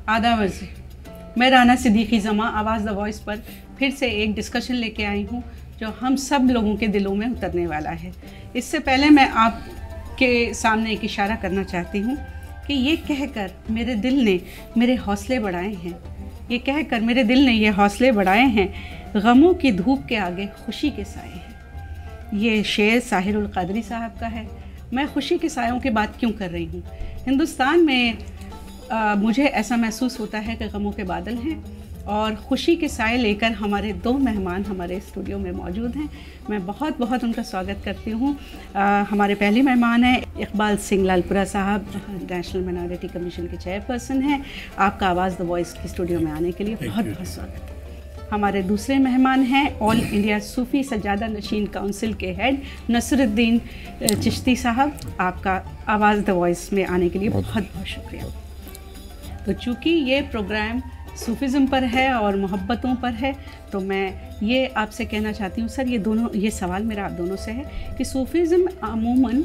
आदाब अर्ज़, मैं राना सिद्दीकी ज़मा आवाज़ द वॉइस पर फिर से एक डिस्कशन लेके आई हूँ जो हम सब लोगों के दिलों में उतरने वाला है। इससे पहले मैं आपके सामने एक इशारा करना चाहती हूँ कि ये कहकर मेरे दिल ने मेरे हौसले बढ़ाए हैं, ये कहकर मेरे दिल ने ये हौसले बढ़ाए हैं, गमों की धूप के आगे खुशी के साए हैं। ये शेर साहिरुल क़ादरी साहब का है। मैं खुशी के सायों की बात क्यों कर रही हूँ? हिंदुस्तान में मुझे ऐसा महसूस होता है कि गमों के बादल हैं और ख़ुशी के साए लेकर हमारे दो मेहमान हमारे स्टूडियो में मौजूद हैं। मैं बहुत बहुत उनका स्वागत करती हूँ। हमारे पहले मेहमान हैं इकबाल सिंह लालपुरा साहब, नेशनल माइनॉरिटी कमीशन के चेयरपर्सन हैं। आपका आवाज़ द वॉइस के स्टूडियो में आने के लिए बहुत बहुत स्वागत है। हमारे दूसरे मेहमान हैं ऑल इंडिया सूफ़ी सज्जादा नशीन काउंसिल के हेड नसरुद्दीन चिश्ती साहब। आपका आवाज़ द वॉइस में आने के लिए बहुत बहुत शुक्रिया। तो चूँकि ये प्रोग्राम सूफ़िज़्म पर है और मोहब्बतों पर है, तो मैं ये आपसे कहना चाहती हूँ सर, ये सवाल मेरा आप दोनों से है कि सूफ़िज़्म अमूमन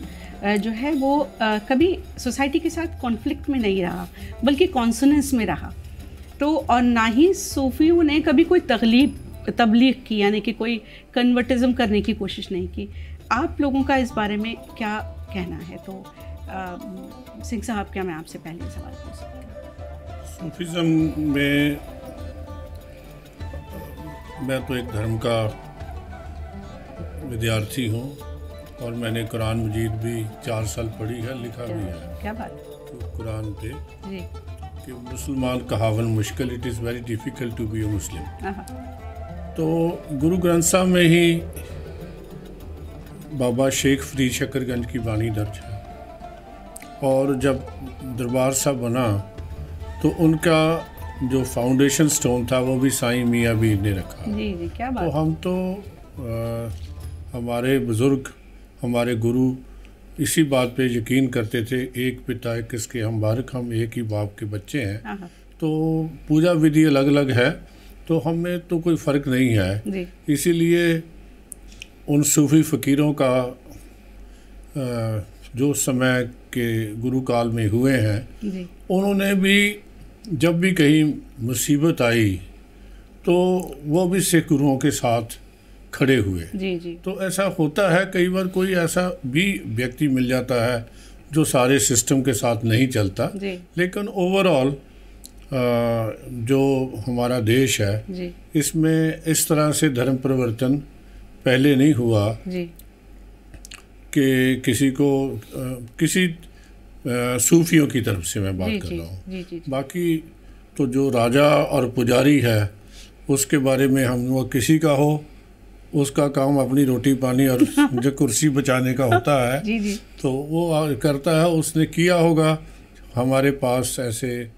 जो है वो कभी सोसाइटी के साथ कॉन्फ्लिक्ट में नहीं रहा बल्कि कॉन्सोनेंस में रहा। तो और ना ही सूफ़ियों ने कभी कोई तबलीग की, यानी कि कोई कन्वर्टिज़म करने की कोशिश नहीं की। आप लोगों का इस बारे में क्या कहना है? तो सिंह साहब, क्या मैं आपसे पहले सवाल पूछ सकती हूँ? सूफ़िज़्म में मैं तो एक धर्म का विद्यार्थी हूँ और मैंने कुरान मजीद भी 4 साल पढ़ी है, लिखा भी है। क्या बात? तो कुरान पे जी कि मुसलमान कहावन मुश्किल, it is very difficult to be a Muslim. तो गुरु ग्रंथ साहब में ही बाबा शेख फरीद शकरगंज की बानी दर्ज है और जब दरबार साहब बना तो उनका जो फाउंडेशन स्टोन था वो भी साईं मियाँ मीर ने रखा। जी जी, क्या बात। तो हम तो हमारे बुज़ुर्ग, हमारे गुरु इसी बात पे यकीन करते थे, एक पिता एक किसके हम बारक, हम एक ही बाप के बच्चे हैं। तो पूजा विधि अलग अलग है, तो हमें तो कोई फ़र्क नहीं है। इसीलिए उन सूफ़ी फ़कीरों का जो समय के गुरु काल में हुए हैं, उन्होंने भी जब भी कहीं मुसीबत आई तो वो भी सिख गुरुओं के साथ खड़े हुए। जी जी। तो ऐसा होता है, कई बार कोई ऐसा भी व्यक्ति मिल जाता है जो सारे सिस्टम के साथ नहीं चलता, लेकिन ओवरऑल जो हमारा देश है इसमें इस तरह से धर्म परिवर्तन पहले नहीं हुआ कि किसी को किसी सूफियों की तरफ से मैं बात कर रहा हूँ। बाकी तो जो राजा और पुजारी है उसके बारे में हम वो किसी का हो, उसका काम अपनी रोटी पानी और जो कुर्सी बचाने का होता है जी। तो वो करता है, उसने किया होगा। हमारे पास ऐसे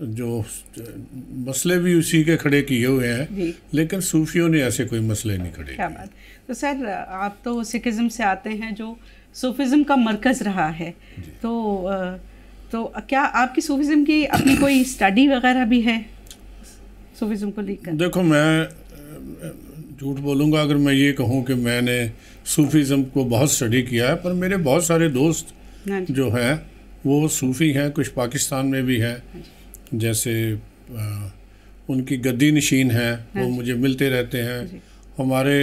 जो मसले भी उसी के खड़े किए हुए हैं, लेकिन सूफियों ने ऐसे कोई मसले नहीं खड़े। क्या बात। तो सर, आप तो सिखिज़्म से आते हैं जो सूफिज़्म का मरकज़ रहा है, तो क्या आपकी सूफिज़्म की अपनी कोई स्टडी वगैरह भी है सूफिज़्म को लेकर? देखो, मैं झूठ बोलूँगा अगर मैं ये कहूँ कि मैंने सूफिज़्म को बहुत स्टडी किया है, पर मेरे बहुत सारे दोस्त जो हैं वो सूफ़ी हैं, कुछ पाकिस्तान में भी हैं, जैसे उनकी गद्दी नशीन हैं, वो मुझे मिलते रहते हैं। हमारे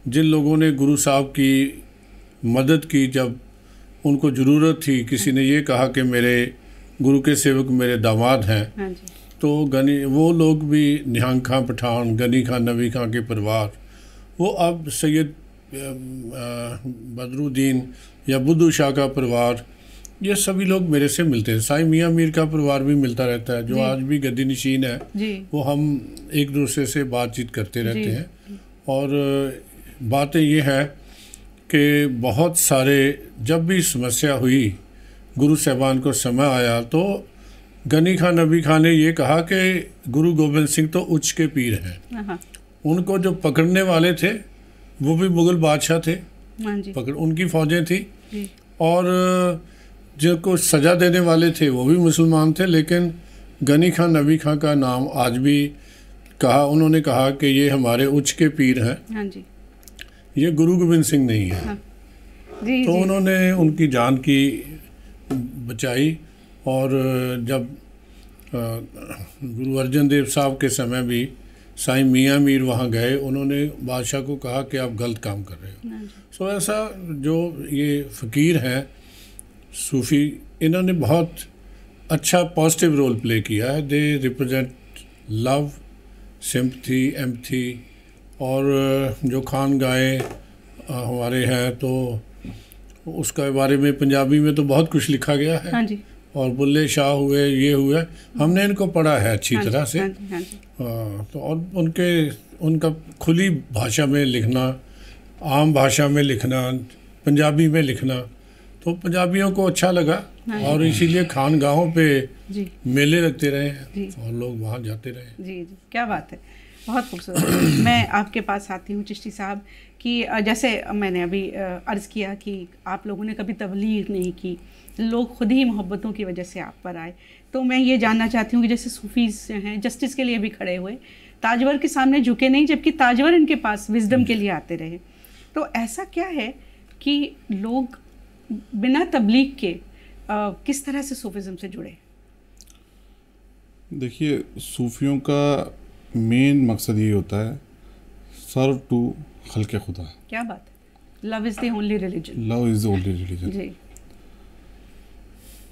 जिन लोगों ने गुरु साहब की मदद की, जब उनको ज़रूरत थी, किसी ने ये कहा कि मेरे गुरु के सेवक मेरे दामाद हैं, तो वो लोग भी निहंग खां पठान, गनी खां, नबी खां के परिवार, वो अब सैयद बदरुद्दीन या बुद्धू शाह का परिवार, ये सभी लोग मेरे से मिलते हैं। साईं मियाँ मीर का परिवार भी मिलता रहता है, जो आज भी गद्दी नशीन है, वो हम एक दूसरे से बातचीत करते रहते हैं। और बातें ये हैं कि बहुत सारे जब भी समस्या हुई, गुरु साहबान को समय आया, तो गनी खां नबी खां ने ये कहा कि गुरु गोबिंद सिंह तो उच्च के पीर हैं। उनको जो पकड़ने वाले थे वो भी मुग़ल बादशाह थे, उनकी फ़ौजें थी, और जिनको सज़ा देने वाले थे वो भी मुसलमान थे। लेकिन गनी खां नबी खां का नाम आज भी उन्होंने कहा कि ये हमारे उच्च के पीर हैं, ये गुरु गोबिंद सिंह नहीं है। तो उन्होंने उनकी जान की बचाई, और जब गुरु अर्जन देव साहब के समय भी साईं मियाँ मीर वहाँ गए, उन्होंने बादशाह को कहा कि आप गलत काम कर रहे हो। सो ऐसा जो ये फ़कीर हैं सूफ़ी, इन्होंने बहुत अच्छा पॉजिटिव रोल प्ले किया है। They represent love, sympathy, empathy. और जो खान गाए हमारे हैं तो उसके बारे में पंजाबी में तो बहुत कुछ लिखा गया है। हाँ जी। और बुल्ले शाह हुए, ये हुए, हमने इनको पढ़ा है अच्छी तरह से। तो और उनका खुली भाषा में लिखना, आम भाषा में लिखना, पंजाबी में लिखना, तो पंजाबियों को अच्छा लगा और इसीलिए खानगाहों पे मेले लगते रहे और लोग वहाँ जाते रहे। जी जी, क्या बात है, बहुत खूबसूरत। मैं आपके पास आती हूँ चिश्ती साहब कि जैसे मैंने अभी अर्ज़ किया कि आप लोगों ने कभी तबलीग नहीं की, लोग खुद ही मोहब्बतों की वजह से आप पर आए। तो मैं ये जानना चाहती हूँ कि जैसे सूफ़ीज़ हैं जस्टिस के लिए भी खड़े हुए, ताजवर के सामने झुके नहीं, जबकि ताजवर इनके पास विजडम के लिए आते रहे। तो ऐसा क्या है कि लोग बिना तबलीग के किस तरह से सूफिज़म से जुड़े? देखिए, सूफियों का मेन मकसद ये होता है सर्व टू खल्क़े खुदा। क्या बात है, love is the only religion. Love is the only religion जी।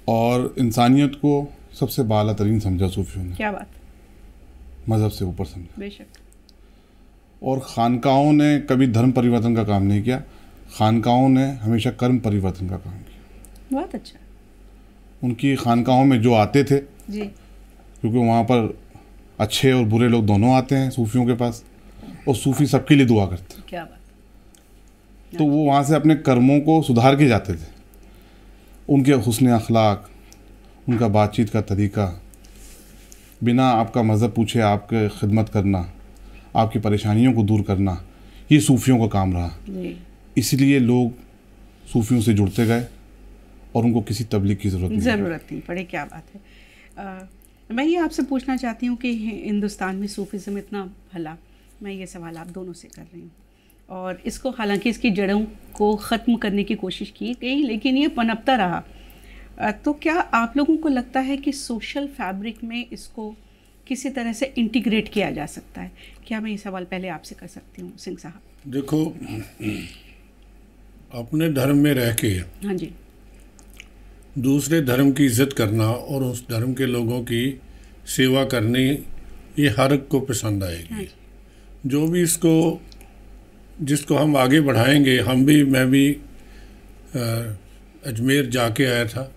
और इंसानियत को सबसे बाला तरीन समझा सूफियों ने। क्या बात, मज़हब से ऊपर समझा। बेशक। और खानकाहों ने कभी धर्म परिवर्तन का काम नहीं किया, खानकाहों ने हमेशा कर्म परिवर्तन का काम किया। बहुत अच्छा। उनकी खानकाहों में जो आते थे जी, क्योंकि वहाँ पर अच्छे और बुरे लोग दोनों आते हैं सूफियों के पास, और सूफी सबके लिए दुआ करते हैं। क्या बात। तो वो वहाँ से अपने कर्मों को सुधार के जाते थे। उनके हुस्न अखलाक, उनका बातचीत का तरीका, बिना आपका मज़हब पूछे आपके खिदमत करना, आपकी परेशानियों को दूर करना, ये सूफियों का काम रहा। इसलिए लोग सूफियों से जुड़ते गए और उनको किसी तबलीग की ज़रूरत नहीं पड़ी। क्या बात है। मैं ये आपसे पूछना चाहती हूँ कि हिंदुस्तान में सूफिज़म इतना भला, मैं ये सवाल आप दोनों से कर रही हूँ, और इसको हालांकि इसकी जड़ों को ख़त्म करने की कोशिश की गई, लेकिन ये पनपता रहा। तो क्या आप लोगों को लगता है कि सोशल फैब्रिक में इसको किसी तरह से इंटीग्रेट किया जा सकता है? क्या मैं ये सवाल पहले आपसे कर सकती हूँ सिंह साहब? देखो, अपने धर्म में रह के हाँ जी, दूसरे धर्म की इज्जत करना और उस धर्म के लोगों की सेवा करनी, ये हर एक को पसंद आएगी। हाँ, जो भी जिसको हम आगे बढ़ाएंगे। मैं भी अजमेर जाके आया था,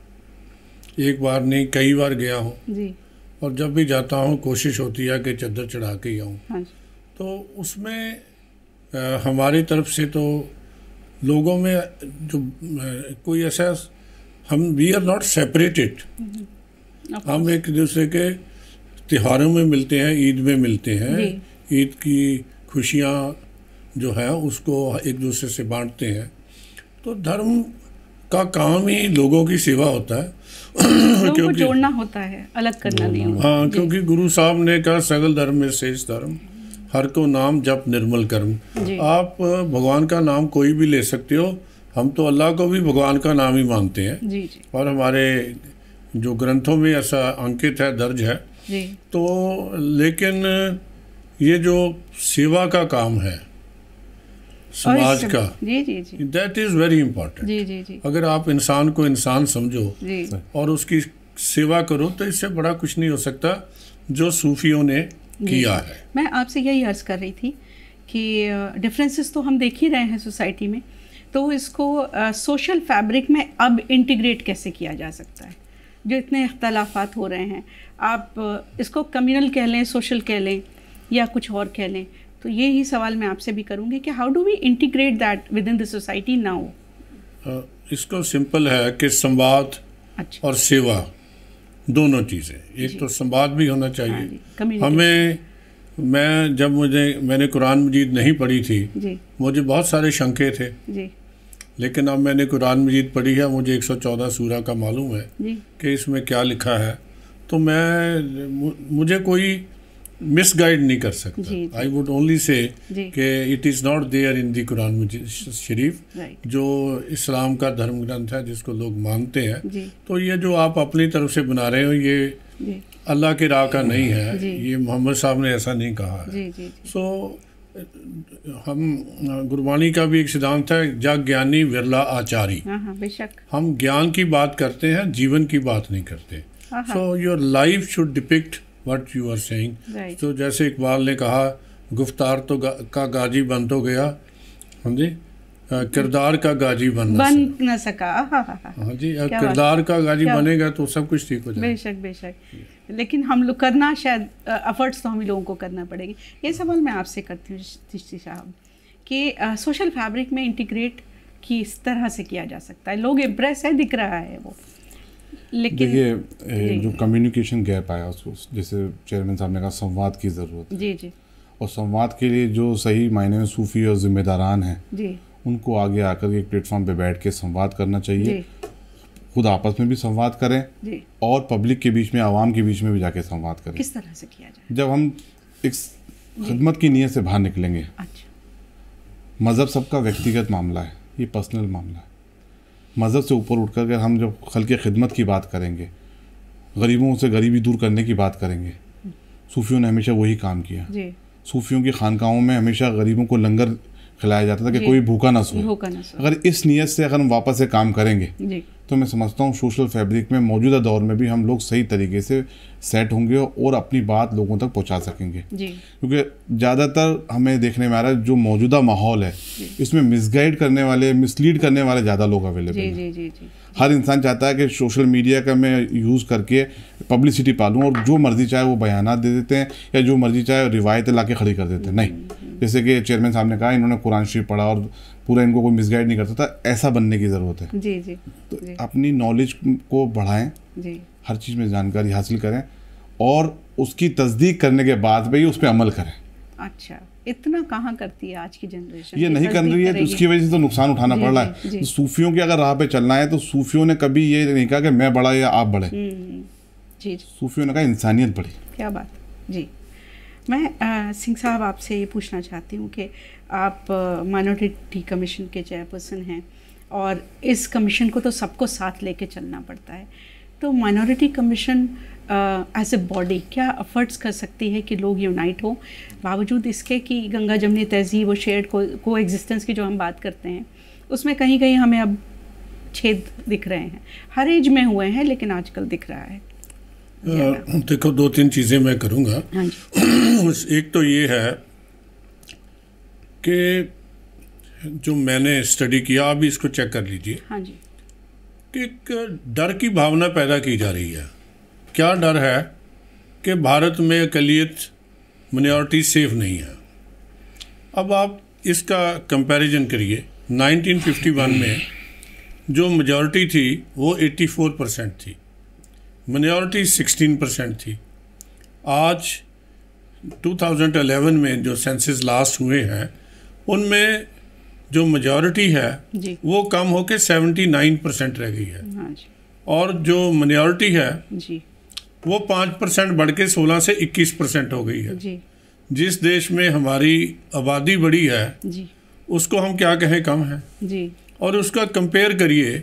एक बार नहीं कई बार गया हूँ जी। और जब भी जाता हूँ कोशिश होती है कि चद्दर चढ़ा के ही आऊँ। हाँ, तो उसमें हमारी तरफ से तो लोगों में जो कोई ऐसा, वी आर नॉट सेपरेटेड। हम एक दूसरे के त्योहारों में मिलते हैं, ईद में मिलते हैं, ईद की खुशियाँ जो है उसको एक दूसरे से बांटते हैं। तो धर्म का काम ही लोगों की सेवा होता है। लोगों को जोड़ना होता है, अलग करना नहीं होता। हाँ, क्योंकि गुरु साहब ने कहा सगल धर्म में शेष धर्म, हर को नाम जप निर्मल कर्म। आप भगवान का नाम कोई भी ले सकते हो, हम तो अल्लाह को भी भगवान का नाम ही मानते हैं। जी जी। और हमारे जो ग्रंथों में ऐसा अंकित है, दर्ज है जी। तो लेकिन ये जो सेवा का काम है समाज का, जी जी जी, दैट इज़ वेरी इम्पोर्टेंट। जी जी जी। अगर आप इंसान को इंसान समझो जी, और उसकी सेवा करो तो इससे बड़ा कुछ नहीं हो सकता जो सूफियों ने किया है। मैं आपसे यही अर्ज़ कर रही थी कि डिफरेंसेस तो हम देख ही रहे हैं सोसाइटी में, तो इसको सोशल फैब्रिक में अब इंटीग्रेट कैसे किया जा सकता है? जो इतने इख्तलाफात हो रहे हैं, आप इसको कम्युनल कह लें, सोशल कह लें या कुछ और कह लें, तो ये ही सवाल मैं आपसे भी करूँगी कि how do we integrate that with in the society now? इसको सिंपल है कि संवाद और सेवा दोनों चीज़ें। एक तो संवाद भी होना चाहिए हमें। मैंने कुरान मजीद नहीं पढ़ी थी जी। मुझे बहुत सारे शंके थे जी। लेकिन अब मैंने कुरान मजीद पढ़ी है, मुझे 114 सूरा का मालूम है कि इसमें क्या लिखा है, तो मुझे कोई मिसगाइड नहीं कर सकता। आई वुड ओनली से कि it is not there in the Quran मजीद शरीफ, जो इस्लाम का धर्म ग्रंथ है जिसको लोग मानते हैं। तो ये जो आप अपनी तरफ से बना रहे हो, ये अल्लाह के राह का नहीं है, ये मोहम्मद साहब ने ऐसा नहीं कहा है। सो हम गुरबानी का भी एक सिद्धांत है, जग ज्ञानी विरला आचारी। बेशक हम ज्ञान की बात करते हैं, जीवन की बात नहीं करते। So your life should depict what you are saying. तो जैसे इकबाल ने कहा, गुफ्तार तो का गाजी बन तो गया, हाँ जी, किरदार का गाजी बन न सका। हाँ जी, किरदार का गाजी बनेगा तो सब कुछ ठीक हो जाएगा। बेशक बेशक, लेकिन हम लोग करना शायद एफर्ट्स तो हम लोगों को करना पड़ेगी। ये सवाल मैं आपसे करती हूँ चिश्ती साहब कि सोशल फैब्रिक में इंटीग्रेट किस तरह से किया जा सकता है? लोग इम्प्रेस है, दिख रहा है वो, लेकिन देखिए जो कम्युनिकेशन गैप आया उसको, जैसे चेयरमैन साहब ने कहा, संवाद की ज़रूरत है। जी। और संवाद के लिए जो सही मायने में सूफी और जिम्मेदारान हैं जी, उनको आगे आकर एक प्लेटफॉर्म पे बैठ के संवाद करना चाहिए। खुद आपस में भी संवाद करें जी, और पब्लिक के बीच में, आवाम के बीच में भी जाके संवाद करें। किस तरह से किया जाए? जब हम एक खिदमत की नीयत से बाहर निकलेंगे। अच्छा। मज़हब सबका व्यक्तिगत मामला है, ये पर्सनल मामला है। मज़हब से ऊपर उठकर अगर हम जब खल्क़ खिदमत की बात करेंगे, गरीबों से गरीबी दूर करने की बात करेंगे, सूफियों ने हमेशा वही काम किया। सूफियों की खानकाहों में हमेशा गरीबों को लंगर खिलाया जाता था कि कोई भूखा ना सोए। अगर इस नीयत से अगर हम वापस से काम करेंगे तो मैं समझता हूँ सोशल फैब्रिक में मौजूदा दौर में भी हम लोग सही तरीके से सेट होंगे और अपनी बात लोगों तक पहुँचा सकेंगे। क्योंकि ज़्यादातर हमें देखने में आ रहा है जो मौजूदा माहौल है इसमें मिसगाइड करने वाले, मिसलीड करने वाले ज़्यादा लोग अवेलेबल हैं। हर इंसान चाहता है कि सोशल मीडिया का मैं यूज़ करके पब्लिसिटी पालूँ और जो मर्जी चाहे वो बयानात दे देते हैं या जो मर्जी चाहे रिवायतें ला के खड़ी कर देते हैं। नहीं, जैसे कि चेयरमैन साहब ने कहा, इन्होंने कुरान शरीफ पढ़ा और पूरा इनको कोई मिसगाइड नहीं करता था, ऐसा बनने की ज़रूरत है। तो अपनी नॉलेज को बढ़ाएं, हर चीज़ में जानकारी हासिल करें और उसकी तस्दीक करने के बाद भी उस पर अमल करें। अच्छा, इतना कहाँ करती है आज की जनरेशन? ये नहीं कर रही है, तो उसकी वजह से तो नुकसान उठाना पड़ रहा है। तो सूफियों की अगर राह पे चलना है तो सूफियों ने कभी ये नहीं कहा कि मैं बड़ा या आप बड़े। जी, सूफियों ने कहा इंसानियत बड़ी। क्या बात। जी, मैं सिंह साहब आपसे ये पूछना चाहती हूँ कि आप माइनॉरिटी कमीशन के चेयरपर्सन हैं और इस कमीशन को तो सबको साथ लेके चलना पड़ता है, तो minority commission as a body क्या एफर्ट्स कर सकती है कि लोग यूनाइट हो, बावजूद इसके कि गंगा जमनी तहजीब और शेयर्ड को एग्जिस्टेंस की जो हम बात करते हैं उसमें कहीं कहीं हमें अब छेद दिख रहे हैं। हर एज में हुए हैं लेकिन आजकल दिख रहा है। देखो, दो तीन चीज़ें मैं करूँगा। हाँ जी। एक तो ये है कि जो मैंने स्टडी किया, आप भी इसको चेक कर लीजिए। हाँ जी। कि एक डर की भावना पैदा की जा रही है। क्या डर है? कि भारत में अक़लियत, मिनॉरिटी सेफ नहीं है। अब आप इसका कंपैरिजन करिए, 1951 में जो मेजॉरिटी थी वो 84% थी, मिनॉरिटी 16% थी। आज 2011 में जो सेंसस लास्ट हुए हैं उनमें जो मेजॉरिटी है वो कम होकर 79% रह गई है। हाँ जी। और जो मिनॉरिटी है जी, वो 5% बढ़ के 16 से 21% हो गई है। जी। जिस देश में हमारी आबादी बड़ी है जी, उसको हम क्या कहें कम है। जी। और उसका कंपेयर करिए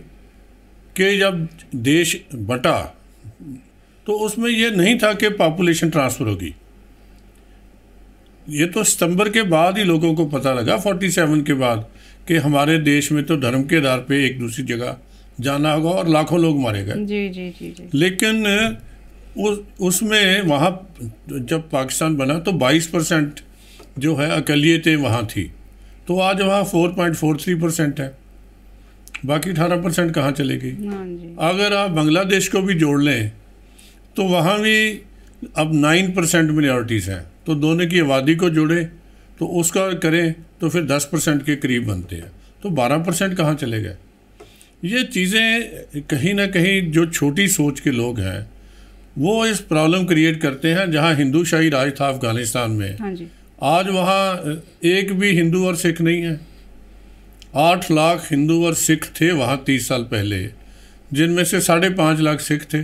कि जब देश बटा तो उसमें ये नहीं था कि पॉपुलेशन ट्रांसफ़र होगी। ये तो सितंबर के बाद ही लोगों को पता लगा, 47 के बाद, कि हमारे देश में तो धर्म के आधार पे एक दूसरी जगह जाना होगा और लाखों लोग मारे गए। जी जी जी जी। लेकिन उसमें वहाँ जब पाकिस्तान बना तो 22% जो है अक़लियतें वहाँ थी, तो आज वहाँ 4.43% है, बाकी 18% कहाँ चले गई। अगर आप बांग्लादेश को भी जोड़ लें तो वहाँ भी अब 9% मिनॉरिटीज़ हैं, तो दोनों की आबादी को जोड़े तो उसका करें तो फिर 10% के करीब बनते हैं, तो 12% कहाँ चले गए। ये चीज़ें कहीं ना कहीं जो छोटी सोच के लोग हैं वो इस प्रॉब्लम क्रिएट करते हैं। जहाँ हिंदू शाही राज था अफ़गानिस्तान में, हाँ जी। आज वहाँ एक भी हिंदू और सिख नहीं है। 8 लाख हिंदू और सिख थे वहाँ 30 साल पहले, जिनमें से 5.5 लाख सिख थे।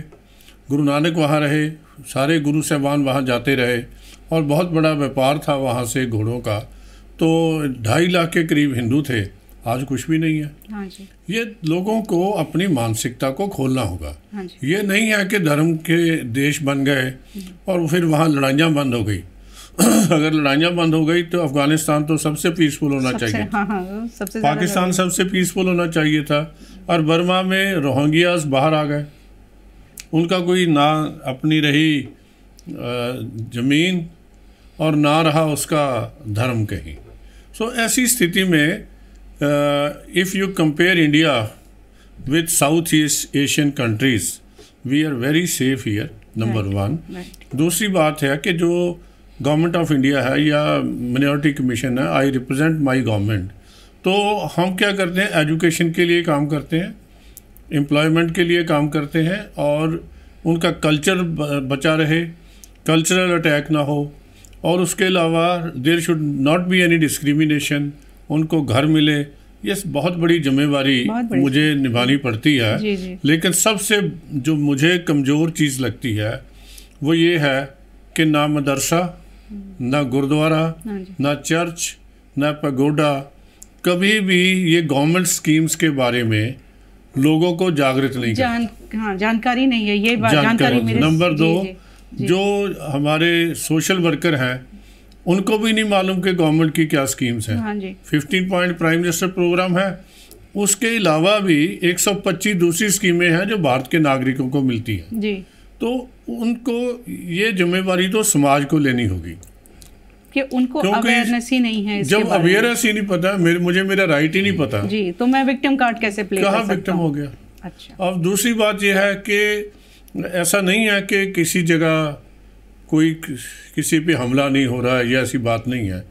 गुरु नानक वहाँ रहे, सारे गुरु साहबान वहाँ जाते रहे और बहुत बड़ा व्यापार था वहाँ से घोड़ों का। तो 2.5 लाख के करीब हिंदू थे आज कुछ भी नहीं है। हाँ जी। ये लोगों को अपनी मानसिकता को खोलना होगा। हाँ जी। ये नहीं है कि धर्म के देश बन गए और फिर वहाँ लड़ाइयाँ बंद हो गई। अगर लड़ाइयाँ बंद हो गई तो अफगानिस्तान तो सबसे पीसफुल होना चाहिए। हाँ, सबसे पाकिस्तान सबसे पीसफुल होना चाहिए था, और बर्मा में रोहिंग्यास बाहर आ गए। उनका कोई ना अपनी रही ज़मीन और ना रहा उसका धर्म कहीं। सो ऐसी स्थिति में if you compare India with South East Asian countries, we are very safe here, number one. दूसरी बात है कि जो गवर्नमेंट ऑफ इंडिया है या मिनॉरिटी कमीशन है, आई रिप्रेजेंट माई गवर्नमेंट, तो हम क्या करते हैं, एजुकेशन के लिए काम करते हैं, एम्प्लॉयमेंट के लिए काम करते हैं, और उनका कल्चर बचा रहे, कल्चरल अटैक ना हो, और उसके अलावा there should not be any discrimination, उनको घर मिले। ये बहुत बड़ी जिम्मेवारी मुझे निभानी पड़ती है। जी जी। लेकिन सबसे जो मुझे कमज़ोर चीज़ लगती है वो ये है कि ना मदरसा, ना गुरुद्वारा, ना चर्च, ना पगोडा, कभी भी ये गवर्नमेंट स्कीम्स के बारे में लोगों को जागृत नहीं जानकारी नहीं है। ये जानकारी मेरे नंबर 2, जो हमारे सोशल वर्कर हैं उनको भी नहीं मालूम कि गवर्नमेंट की क्या स्कीम्स हैं। हाँ जी। 15 पॉइंट प्राइम मिनिस्टर प्रोग्राम है, उसके अलावा भी 125 दूसरी स्कीमें हैं जो भारत के नागरिकों को मिलती हैं जी। तो उनको ये जिम्मेवारी तो समाज को लेनी होगी कि उनको अवेयरनेस ही नहीं है। जब अवेयरनेस ही नहीं पता, मुझे मेरा राइट ही नहीं पता जी, तो मैं विक्टिम कार्ड कैसे प्ले कर सकता हूं? कहाँ विक्टिम हो गया। अच्छा। अब दूसरी बात यह है कि ऐसा नहीं है कि किसी जगह कोई किसी पे हमला नहीं हो रहा है, ये ऐसी बात नहीं है।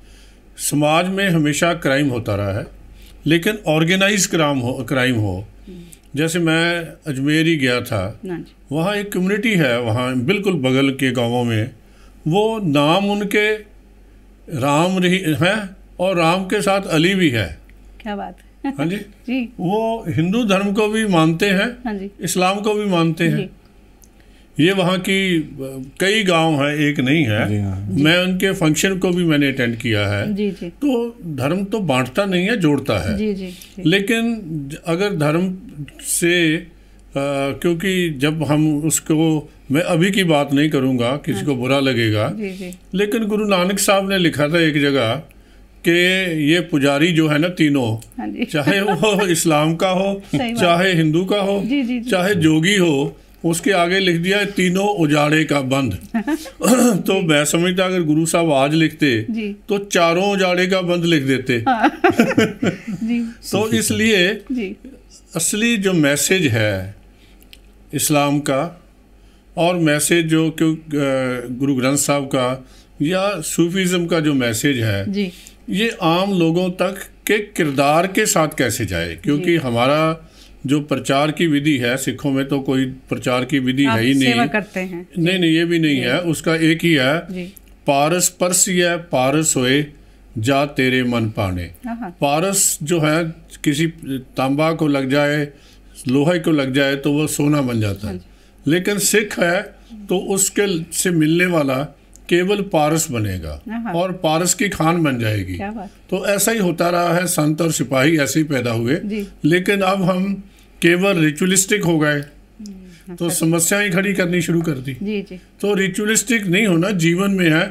समाज में हमेशा क्राइम होता रहा है, लेकिन ऑर्गेनाइज क्राइम हो। जैसे मैं अजमेर ही गया था, वहाँ एक कम्युनिटी है, वहाँ बिल्कुल बगल के गांवों में, वो नाम उनके राम है और राम के साथ अली भी है। क्या बात है। हाँ जी जी। वो हिंदू धर्म को भी मानते हैं। हाँ जी। इस्लाम को भी मानते हैं। ये वहाँ की कई गांव हैं, एक नहीं है। जी हाँ। मैं उनके फंक्शन को भी मैंने अटेंड किया है। जी जी। तो धर्म तो बांटता नहीं है, जोड़ता है। जी जी। लेकिन अगर धर्म से क्योंकि जब हम उसको, मैं अभी की बात नहीं करूँगा, किसी को बुरा लगेगा, जी जी। लेकिन गुरु नानक साहब ने लिखा था एक जगह कि ये पुजारी जो है ना तीनों, चाहे वो इस्लाम का हो, चाहे हिंदू का हो, चाहे जोगी हो, उसके आगे लिख दिया तीनों उजाड़े का बंद। तो मैं समझता अगर गुरु साहब आज लिखते तो चारों उजाड़े का बंद लिख देते। तो इसलिए असली जो मैसेज है इस्लाम का, और मैसेज जो गुरु ग्रंथ साहब का या सूफीज़म का जो मैसेज है जी, ये आम लोगों तक के किरदार के साथ कैसे जाए, क्योंकि हमारा जो प्रचार की विधि है, सिखों में तो कोई प्रचार की विधि है ही नहीं। सेवा करते हैं। नहीं, ये भी नहीं है, उसका एक ही है, पारस परसिय पारस होए जा तेरे मन पाने। पारस जो है किसी तांबा को लग जाए, लोहे को लग जाए तो वो सोना बन जाता है, लेकिन सिख है तो उसके से मिलने वाला केवल पारस बनेगा और पारस की खान बन जाएगी। तो ऐसा ही होता रहा है, संत और सिपाही ऐसे ही पैदा हुए। लेकिन अब हम केवल रिचुअलिस्टिक हो गए तो समस्या ही खड़ी करनी शुरू कर दी। तो रिचुअलिस्टिक नहीं होना जीवन में है,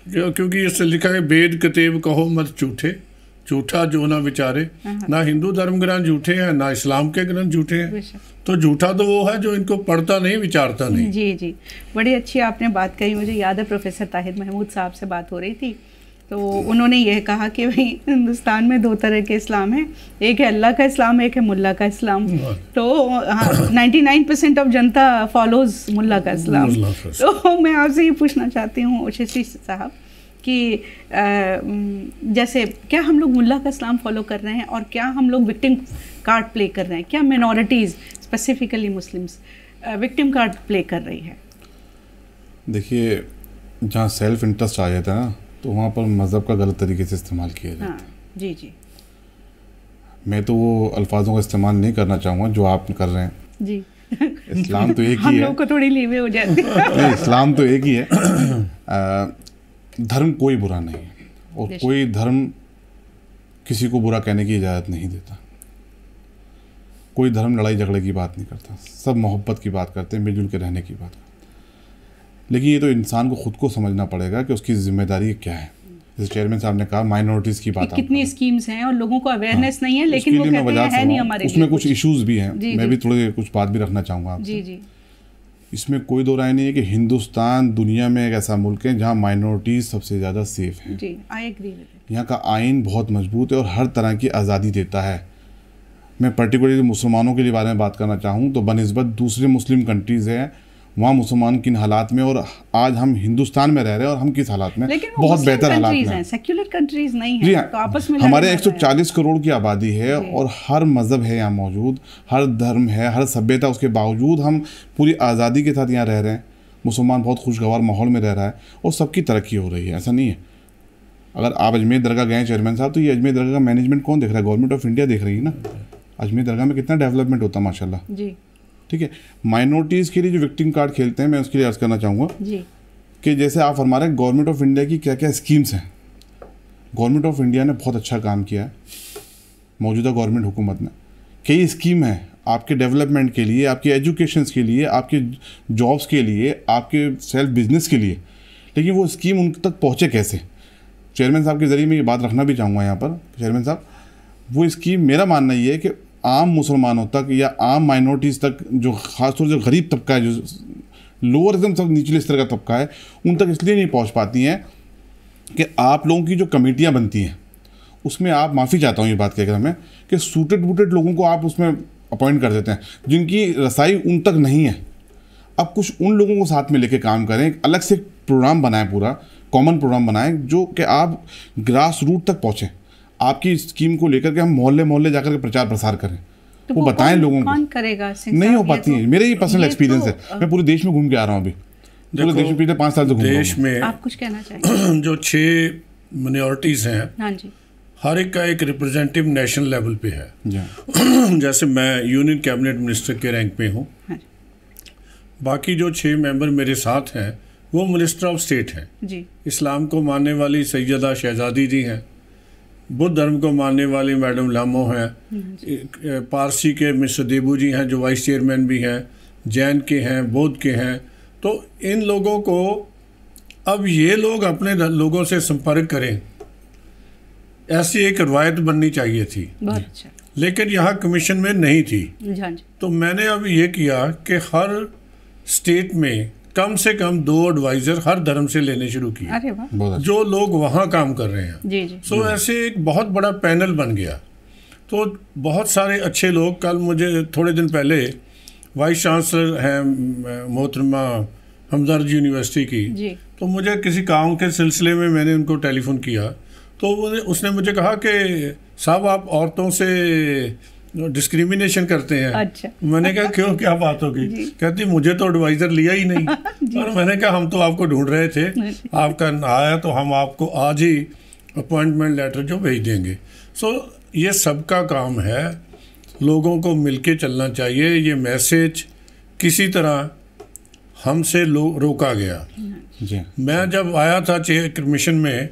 क्योंकि इससे लिखा है वेद कतेब कहो मत झूठे, झूठा जो ना विचारे। ना हिंदू धर्म ग्रंथ झूठे हैं, ना इस्लाम के ग्रंथ झूठे हैं। तो झूठा तो वो है जो इनको पढ़ता नहीं, विचारता नहीं। जी जी, बड़ी अच्छी आपने बात कही। मुझे याद है प्रोफेसर ताहिर महमूद साहब से बात हो रही थी, तो उन्होंने यह कहा कि भाई हिंदुस्तान में दो तरह के इस्लाम हैं, एक है अल्लाह का इस्लाम, एक है मुल्ला का इस्लाम। तो 99% ऑफ जनता फॉलोज मुल्ला का इस्लाम। तो मैं आपसे ये पूछना चाहती हूँ शशि साहब कि जैसे क्या हम लोग मुल्ला का इस्लाम फॉलो कर रहे हैं और क्या हम लोग विक्टिम कार्ड प्ले कर रहे हैं? क्या minorities specifically Muslims victim card play कर रही है? देखिए, जहाँ सेल्फ इंटरेस्ट आ जाता है ना, तो वहाँ पर मज़हब का गलत तरीके से इस्तेमाल किया जाता है। जी जी। मैं तो वो अल्फाजों का इस्तेमाल नहीं करना चाहूँगा जो आप कर रहे हैं। जी। इस्लाम तो एक ही है। हम लोग को थोड़ी लीवे हो जाती है। इस्लाम तो एक ही है। धर्म कोई बुरा नहीं है, और कोई धर्म किसी को बुरा कहने की इजाज़त नहीं देता, कोई धर्म लड़ाई झगड़े की बात नहीं करता, सब मोहब्बत की बात करते हैं, मिलजुल के रहने की बात करते हैं। लेकिन ये तो इंसान को खुद को समझना पड़ेगा कि उसकी जिम्मेदारी क्या है। जैसे चेयरमैन साहब ने कहा माइनॉरिटीज़ की बात, कितनी स्कीम्स हैं और लोगों को अवेयरनेस नहीं है, लेकिन वो कहते हैं है नहीं हमारे लिए। उसमें कुछ इश्यूज भी हैं, मैं भी थोड़े कुछ बात भी रखना चाहूँगा आपसे। जी जी। इसमें कोई दो राय नहीं है कि हिंदुस्तान दुनिया में एक ऐसा मुल्क है जहाँ माइनॉरिटीज़ सबसे ज़्यादा सेफ हैं। जी, आई एग्री विद इट। यहाँ का आइन बहुत मजबूत है और हर तरह की आज़ादी देता है। मैं पर्टिकुलरली मुसलमानों के लिए बारे में बात करना चाहूँ तो बनिस्बत दूसरे मुस्लिम कंट्रीज़ हैं, वहाँ मुसलमान किन हालात में, और आज हम हिंदुस्तान में रह रहे हैं और हम किस हालात में, बहुत बेहतर हालात में हैं। सेक्युलर कंट्रीज नहीं जी हैं, तो आपस में हमारे 140 करोड़ की आबादी है और हर मज़हब है यहाँ मौजूद, हर धर्म है, हर सभ्यता, उसके बावजूद हम पूरी आज़ादी के साथ यहाँ रह रहे हैं। मुसलमान बहुत खुशगवार माहौल में रह रहा है और सबकी तरक्की हो रही है, ऐसा नहीं है। अगर आप अजमेर दरगाह गए चेयरमैन साहब, तो ये अजमेर दरगाह का मैनेजमेंट कौन देख रहा है? गवर्नमेंट ऑफ इंडिया देख रही है ना। अजमेर दरगाह में कितना डेवलपमेंट होता है माशाल्लाह जी। ठीक है। माइनॉरिटीज़ के लिए जो विक्टिम कार्ड खेलते हैं, मैं उसके लिए अर्ज़ करना चाहूँगा कि जैसे आप फरमा रहे हैं गवर्नमेंट ऑफ इंडिया की क्या क्या स्कीम्स हैं। गवर्नमेंट ऑफ इंडिया ने बहुत अच्छा काम किया है, मौजूदा गवर्नमेंट हुकूमत ने कई स्कीम है आपके डेवलपमेंट के लिए, आपके एजुकेशन के लिए, आपके जॉब्स के लिए, आपके सेल्फ बिजनेस के लिए। लेकिन वो स्कीम उन तक पहुँचे कैसे? चेयरमैन साहब के ज़रिए मैं ये बात रखना भी चाहूँगा यहाँ पर। चेयरमैन साहब, वो स्कीम, मेरा मानना ये है कि आम मुसलमानों तक या आम माइनॉरिटीज़ तक, जो ख़ासतौर से गरीब तबका है, जो लोअर एकदम सब निचले स्तर का तबका है, उन तक इसलिए नहीं पहुंच पाती हैं कि आप लोगों की जो कमेटियां बनती हैं उसमें, आप माफ़ी चाहता हूं ये बात कहकर हमें, कि सूटेड बूटेड लोगों को आप उसमें अपॉइंट कर देते हैं जिनकी रसाई उन तक नहीं है। अब कुछ उन लोगों को साथ में लेके काम करें, अलग से प्रोग्राम बनाएं, पूरा कॉमन प्रोग्राम बनाएं जो कि आप ग्रास रूट तक पहुँचें। आपकी स्कीम को लेकर के हम मोहल्ले मोहल्ले जाकर के प्रचार प्रसार करें, तो वो बताएं लोगों को। कौन करेगा? नहीं हो पाती है। मेरा ये पर्सनल एक्सपीरियंस है, मैं पूरे देश में घूम के आ रहा हूँ अभी, पूरे देश में पिछले 5 साल से घूम रहा हूँ। देश में आप कुछ कहना चाहिए? जो 6 माइनॉरिटीज़ हैं, हाँ जी, हर एक का एक रिप्रेजेंटेटिव नेशनल लेवल पे है। जैसे मैं यूनियन कैबिनेट मिनिस्टर के रैंक पे हूँ, बाकी जो 6 मेंबर मेरे साथ हैं वो मिनिस्टर ऑफ स्टेट हैं जी। इस्लाम को मानने वाली सैयदा शहजादी जी हैं, बुद्ध धर्म को मानने वाली मैडम लामो हैं, पारसी के मिस्टर देबू जी हैं जो वाइस चेयरमैन भी हैं, जैन के हैं, बौद्ध के हैं। तो इन लोगों को, अब ये लोग अपने लोगों से संपर्क करें, ऐसी एक रवायत बननी चाहिए थी। बहुत अच्छा। लेकिन यहाँ कमीशन में नहीं थी। तो मैंने अब ये किया कि हर स्टेट में कम से कम 2 एडवाइज़र हर धर्म से लेने शुरू किए। अरे वाह। जो लोग वहाँ काम कर रहे हैं। जी जी। सो ऐसे एक बहुत बड़ा पैनल बन गया। तो बहुत सारे अच्छे लोग, कल मुझे थोड़े दिन पहले वाइस चांसलर हैं मोहतरमा हमदर्द यूनिवर्सिटी की जी। तो मुझे किसी काम के सिलसिले में मैंने उनको टेलीफोन किया, तो उसने मुझे कहा कि साहब आप औरतों से डिस्क्रिमिनेशन करते हैं। अच्छा। मैंने कहा क्यों, क्या बात होगी? कहती मुझे तो एडवाइज़र लिया ही नहीं। और मैंने कहा हम तो आपको ढूंढ रहे थे, आपका आया तो हम आपको आज ही अपॉइंटमेंट लेटर जो भेज देंगे। सो ये सबका काम है, लोगों को मिलके चलना चाहिए। ये मैसेज किसी तरह हमसे रोका गया। मैं जब आया था चेयर कमीशन में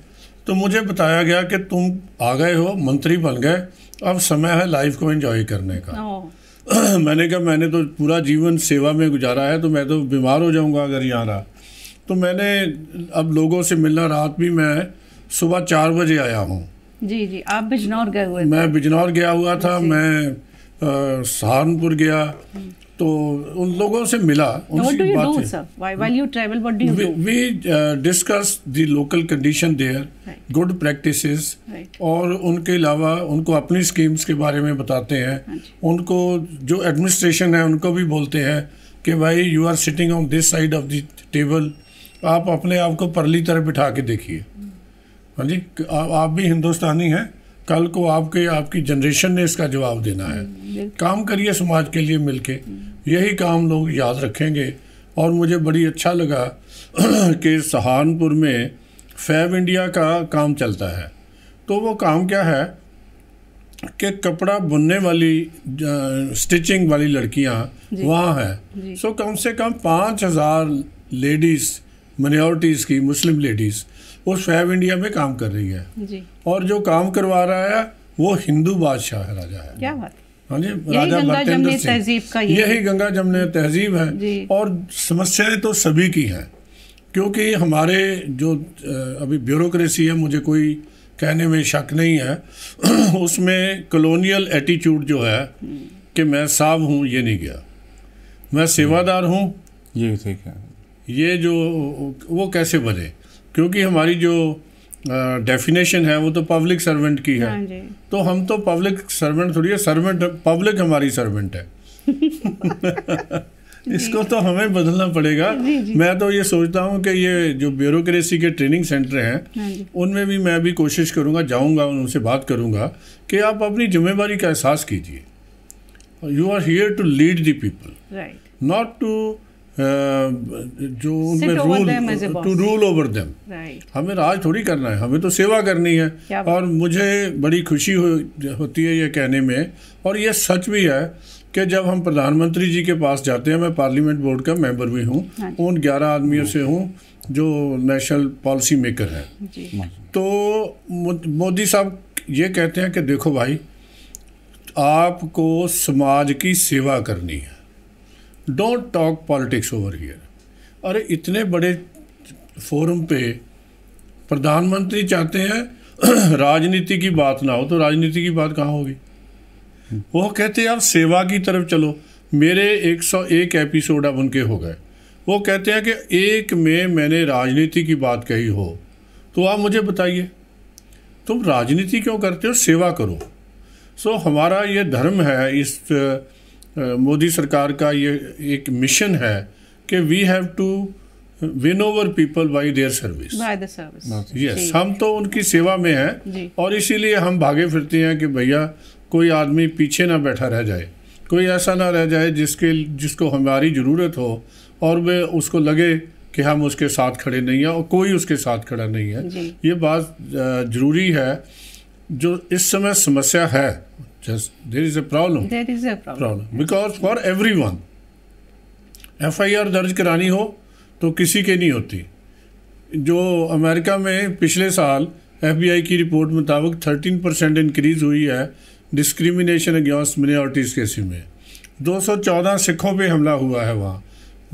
तो मुझे बताया गया कि तुम आ गए हो, मंत्री बन गए, अब समय है लाइफ को एंजॉय करने का। मैंने कहा मैंने तो पूरा जीवन सेवा में गुजारा है, तो मैं तो बीमार हो जाऊंगा अगर यहाँ रहा। तो मैंने अब लोगों से मिलना, रात भी मैं सुबह 4 बजे आया हूँ। जी जी। आप बिजनौर गए हुए? मैं बिजनौर गया हुआ था, मैं सहारनपुर गया, तो उन लोगों से मिला, उनसे we discuss the local condition there, good practices, और उनके अलावा उनको अपनी स्कीम्स के बारे में बताते हैं। उनको जो एडमिनिस्ट्रेशन है उनको भी बोलते हैं कि भाई you are sitting on this side of the table, आप अपने आप को परली तरफ बिठा के देखिए। हाँ जी, आप भी हिंदुस्तानी हैं, कल को आपकी जनरेशन ने इसका जवाब देना है। काम करिए समाज के लिए मिलके, यही काम लोग याद रखेंगे। और मुझे बड़ी अच्छा लगा कि सहारनपुर में फैब इंडिया का काम चलता है। तो वो काम क्या है कि कपड़ा बुनने वाली, स्टिचिंग वाली लड़कियां वहाँ हैं। सो कम से कम 5000 लेडीज़, माइनॉरिटीज़ की, मुस्लिम लेडीज़ उस फैब इंडिया में काम कर रही है। और जो काम करवा रहा है वो हिंदू बादशाह है, राजा है। क्या बात। हाँ जी, राजा भरतेंद्र सिंह, यही गंगा जमने तहजीब है। और समस्याएं तो सभी की हैं, क्योंकि हमारे जो अभी ब्यूरोक्रेसी है, मुझे कोई कहने में शक नहीं है उसमें कॉलोनियल एटीट्यूड जो है कि मैं साहब हूँ, ये नहीं गया, मैं सेवादार हूँ, ये ठीक है, ये जो वो कैसे बने, क्योंकि हमारी जो डेफिनेशन है वो तो पब्लिक सर्वेंट की है। हाँ जी। तो हम तो पब्लिक सर्वेंट थोड़ी है, सर्वेंट पब्लिक हमारी सर्वेंट है इसको तो हमें बदलना पड़ेगा। मैं तो ये सोचता हूँ कि ये जो ब्यूरोक्रेसी के ट्रेनिंग सेंटर हैं उनमें भी मैं भी कोशिश करूँगा, जाऊँगा, उनसे बात करूँगा कि आप अपनी जिम्मेदारी का एहसास कीजिए। You are here to lead the people, not to जो उनमें रूल ओवर देम। हमें राज थोड़ी करना है, हमें तो सेवा करनी है। और मुझे बड़ी खुशी होती है ये कहने में, और ये सच भी है कि जब हम प्रधानमंत्री जी के पास जाते हैं, मैं पार्लियामेंट बोर्ड का मेंबर भी हूँ, उन 11 आदमियों से हूँ जो नेशनल पॉलिसी मेकर हैं, तो मोदी साहब ये कहते हैं कि देखो भाई, आपको समाज की सेवा करनी है, don't talk politics over here. अरे इतने बड़े फोरम पे प्रधानमंत्री चाहते हैं राजनीति की बात ना हो, तो राजनीति की बात कहाँ होगी? वो कहते हैं आप सेवा की तरफ चलो। मेरे 101 एपिसोड अब उनके हो गए। वो कहते हैं कि एक में मैंने राजनीति की बात कही हो तो आप मुझे बताइए, तुम राजनीति क्यों करते हो, सेवा करो। सो हमारा ये धर्म है, इस मोदी सरकार का ये एक मिशन है कि we have to win over people by their service. Yes, हम तो उनकी सेवा में हैं और इसीलिए हम भागे फिरते हैं कि भैया कोई आदमी पीछे ना बैठा रह जाए, कोई ऐसा ना रह जाए जिसको हमारी ज़रूरत हो और वे उसको लगे कि हम उसके साथ खड़े नहीं हैं और कोई उसके साथ खड़ा नहीं है। ये बात ज़रूरी है। जो इस समय समस्या है, just there is a problem because for everyone FIR दर्ज करानी हो तो किसी के नहीं होती। जो अमेरिका में पिछले साल FBI की रिपोर्ट मुताबिक 13% इंक्रीज़ हुई है डिस्क्रिमिनेशन अगेंस्ट मिनॉरिटीज़ केस में। 214 सिखों पे हमला हुआ है वहाँ।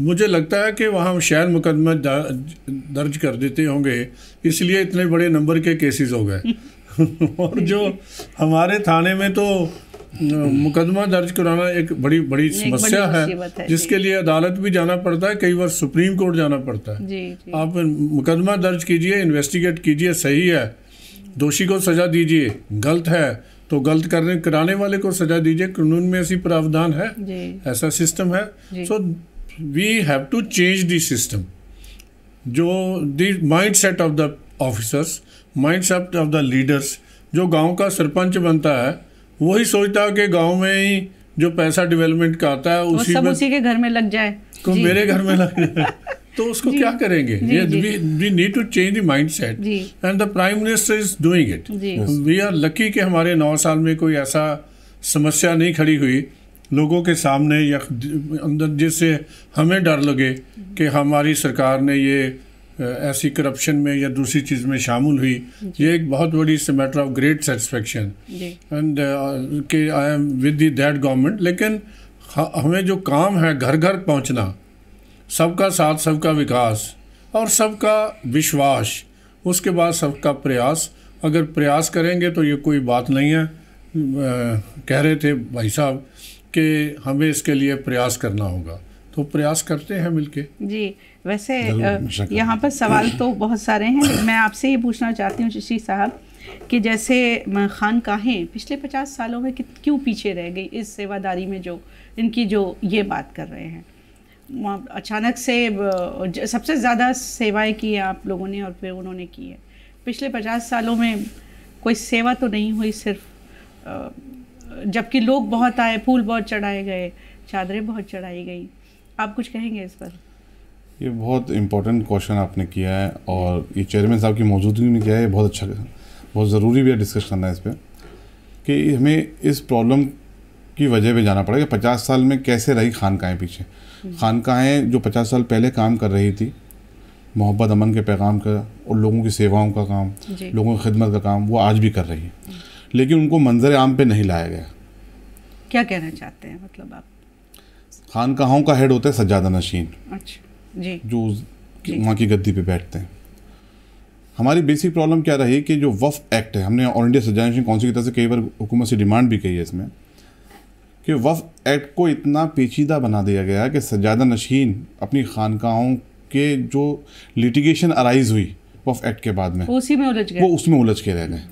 मुझे लगता है कि वहाँ शायद मुकदमा दर्ज कर देते होंगे, इसलिए इतने बड़े नंबर के केसेस हो गए और जो हमारे थाने में तो मुकदमा दर्ज कराना एक बड़ी समस्या है, जिसके लिए अदालत भी जाना पड़ता है, कई बार सुप्रीम कोर्ट जाना पड़ता है। जी। आप मुकदमा दर्ज कीजिए, इन्वेस्टिगेट कीजिए, सही है दोषी को सज़ा दीजिए, गलत है तो गलत कराने वाले को सज़ा दीजिए। कानून में ऐसी प्रावधान है, ऐसा सिस्टम है। So we have to change the system. जो the mindset of the officers, mindset of the leaders. जो गांव का सरपंच बनता है वही सोचता है कि गांव में ही जो पैसा डेवलपमेंट का आता है उसी के घर में लग जाए, तो मेरे घर में लग जाए तो उसको क्या करेंगे? We need to change the mindset and the prime minister is doing it. We are lucky कि हमारे 9 साल में कोई ऐसा समस्या नहीं खड़ी हुई लोगों के सामने या अंदर जिससे हमें डर लगे कि हमारी सरकार ने ये ऐसी करप्शन में या दूसरी चीज़ में शामिल हुई। ये एक बहुत बड़ी matter of great satisfaction and कि I am with that government. लेकिन हमें जो काम है घर घर पहुंचना, सबका साथ, सबका विकास और सबका विश्वास, उसके बाद सबका प्रयास। अगर प्रयास करेंगे तो ये कोई बात नहीं है। कह रहे थे भाई साहब कि हमें इसके लिए प्रयास करना होगा, तो प्रयास करते हैं मिलके। जी, वैसे यहाँ पर सवाल तो बहुत सारे हैं। मैं आपसे ये पूछना चाहती हूँ चिश्ती साहब कि जैसे खानकाहें पिछले 50 सालों में क्यों पीछे रह गई इस सेवादारी में, जो इनकी जो ये बात कर रहे हैं। अचानक से सबसे ज़्यादा सेवाएं की है आप लोगों ने और फिर उन्होंने की है। पिछले 50 सालों में कोई सेवा तो नहीं हुई सिर्फ, जबकि लोग बहुत आए, फूल बहुत चढ़ाए गए, चादरें बहुत चढ़ाई गई। आप कुछ कहेंगे इस पर? ये बहुत इम्पोर्टेंट क्वेश्चन आपने किया है और ये चेयरमैन साहब की मौजूदगी में किया है। बहुत अच्छा, बहुत ज़रूरी भी है डिस्कस करना इस पर कि हमें इस प्रॉब्लम की वजह पे जाना पड़ेगा। 50 साल में कैसे रही खानकाहें पीछे। खानकाहें जो 50 साल पहले काम कर रही थी, मोहब्बत अमन के पैगाम का और लोगों की सेवाओं का काम, लोगों की खिदमत का काम, वो आज भी कर रही है। लेकिन उनको मंजर आम पे नहीं लाया गया। क्या कहना चाहते हैं मतलब आप? खानकाहों का हेड होता है सज्जादा नशीन। अच्छा जी। जो वहाँ की गद्दी पे बैठते हैं। हमारी बेसिक प्रॉब्लम क्या रही कि जो वफ़ एक्ट है, हमने ऑल इंडिया सज्जादा नशीन काउंसिल की तरफ से कई बार हुकूमत से डिमांड भी की है इसमें कि वफ़ एक्ट को इतना पेचीदा बना दिया गया कि सज्जादा नशीन अपनी खानकाहों के जो लिटिगेशन अराइज हुई वफ़ एक्ट के बाद में उसी में उलझ गए, वो उसमें उलझ के रह गए।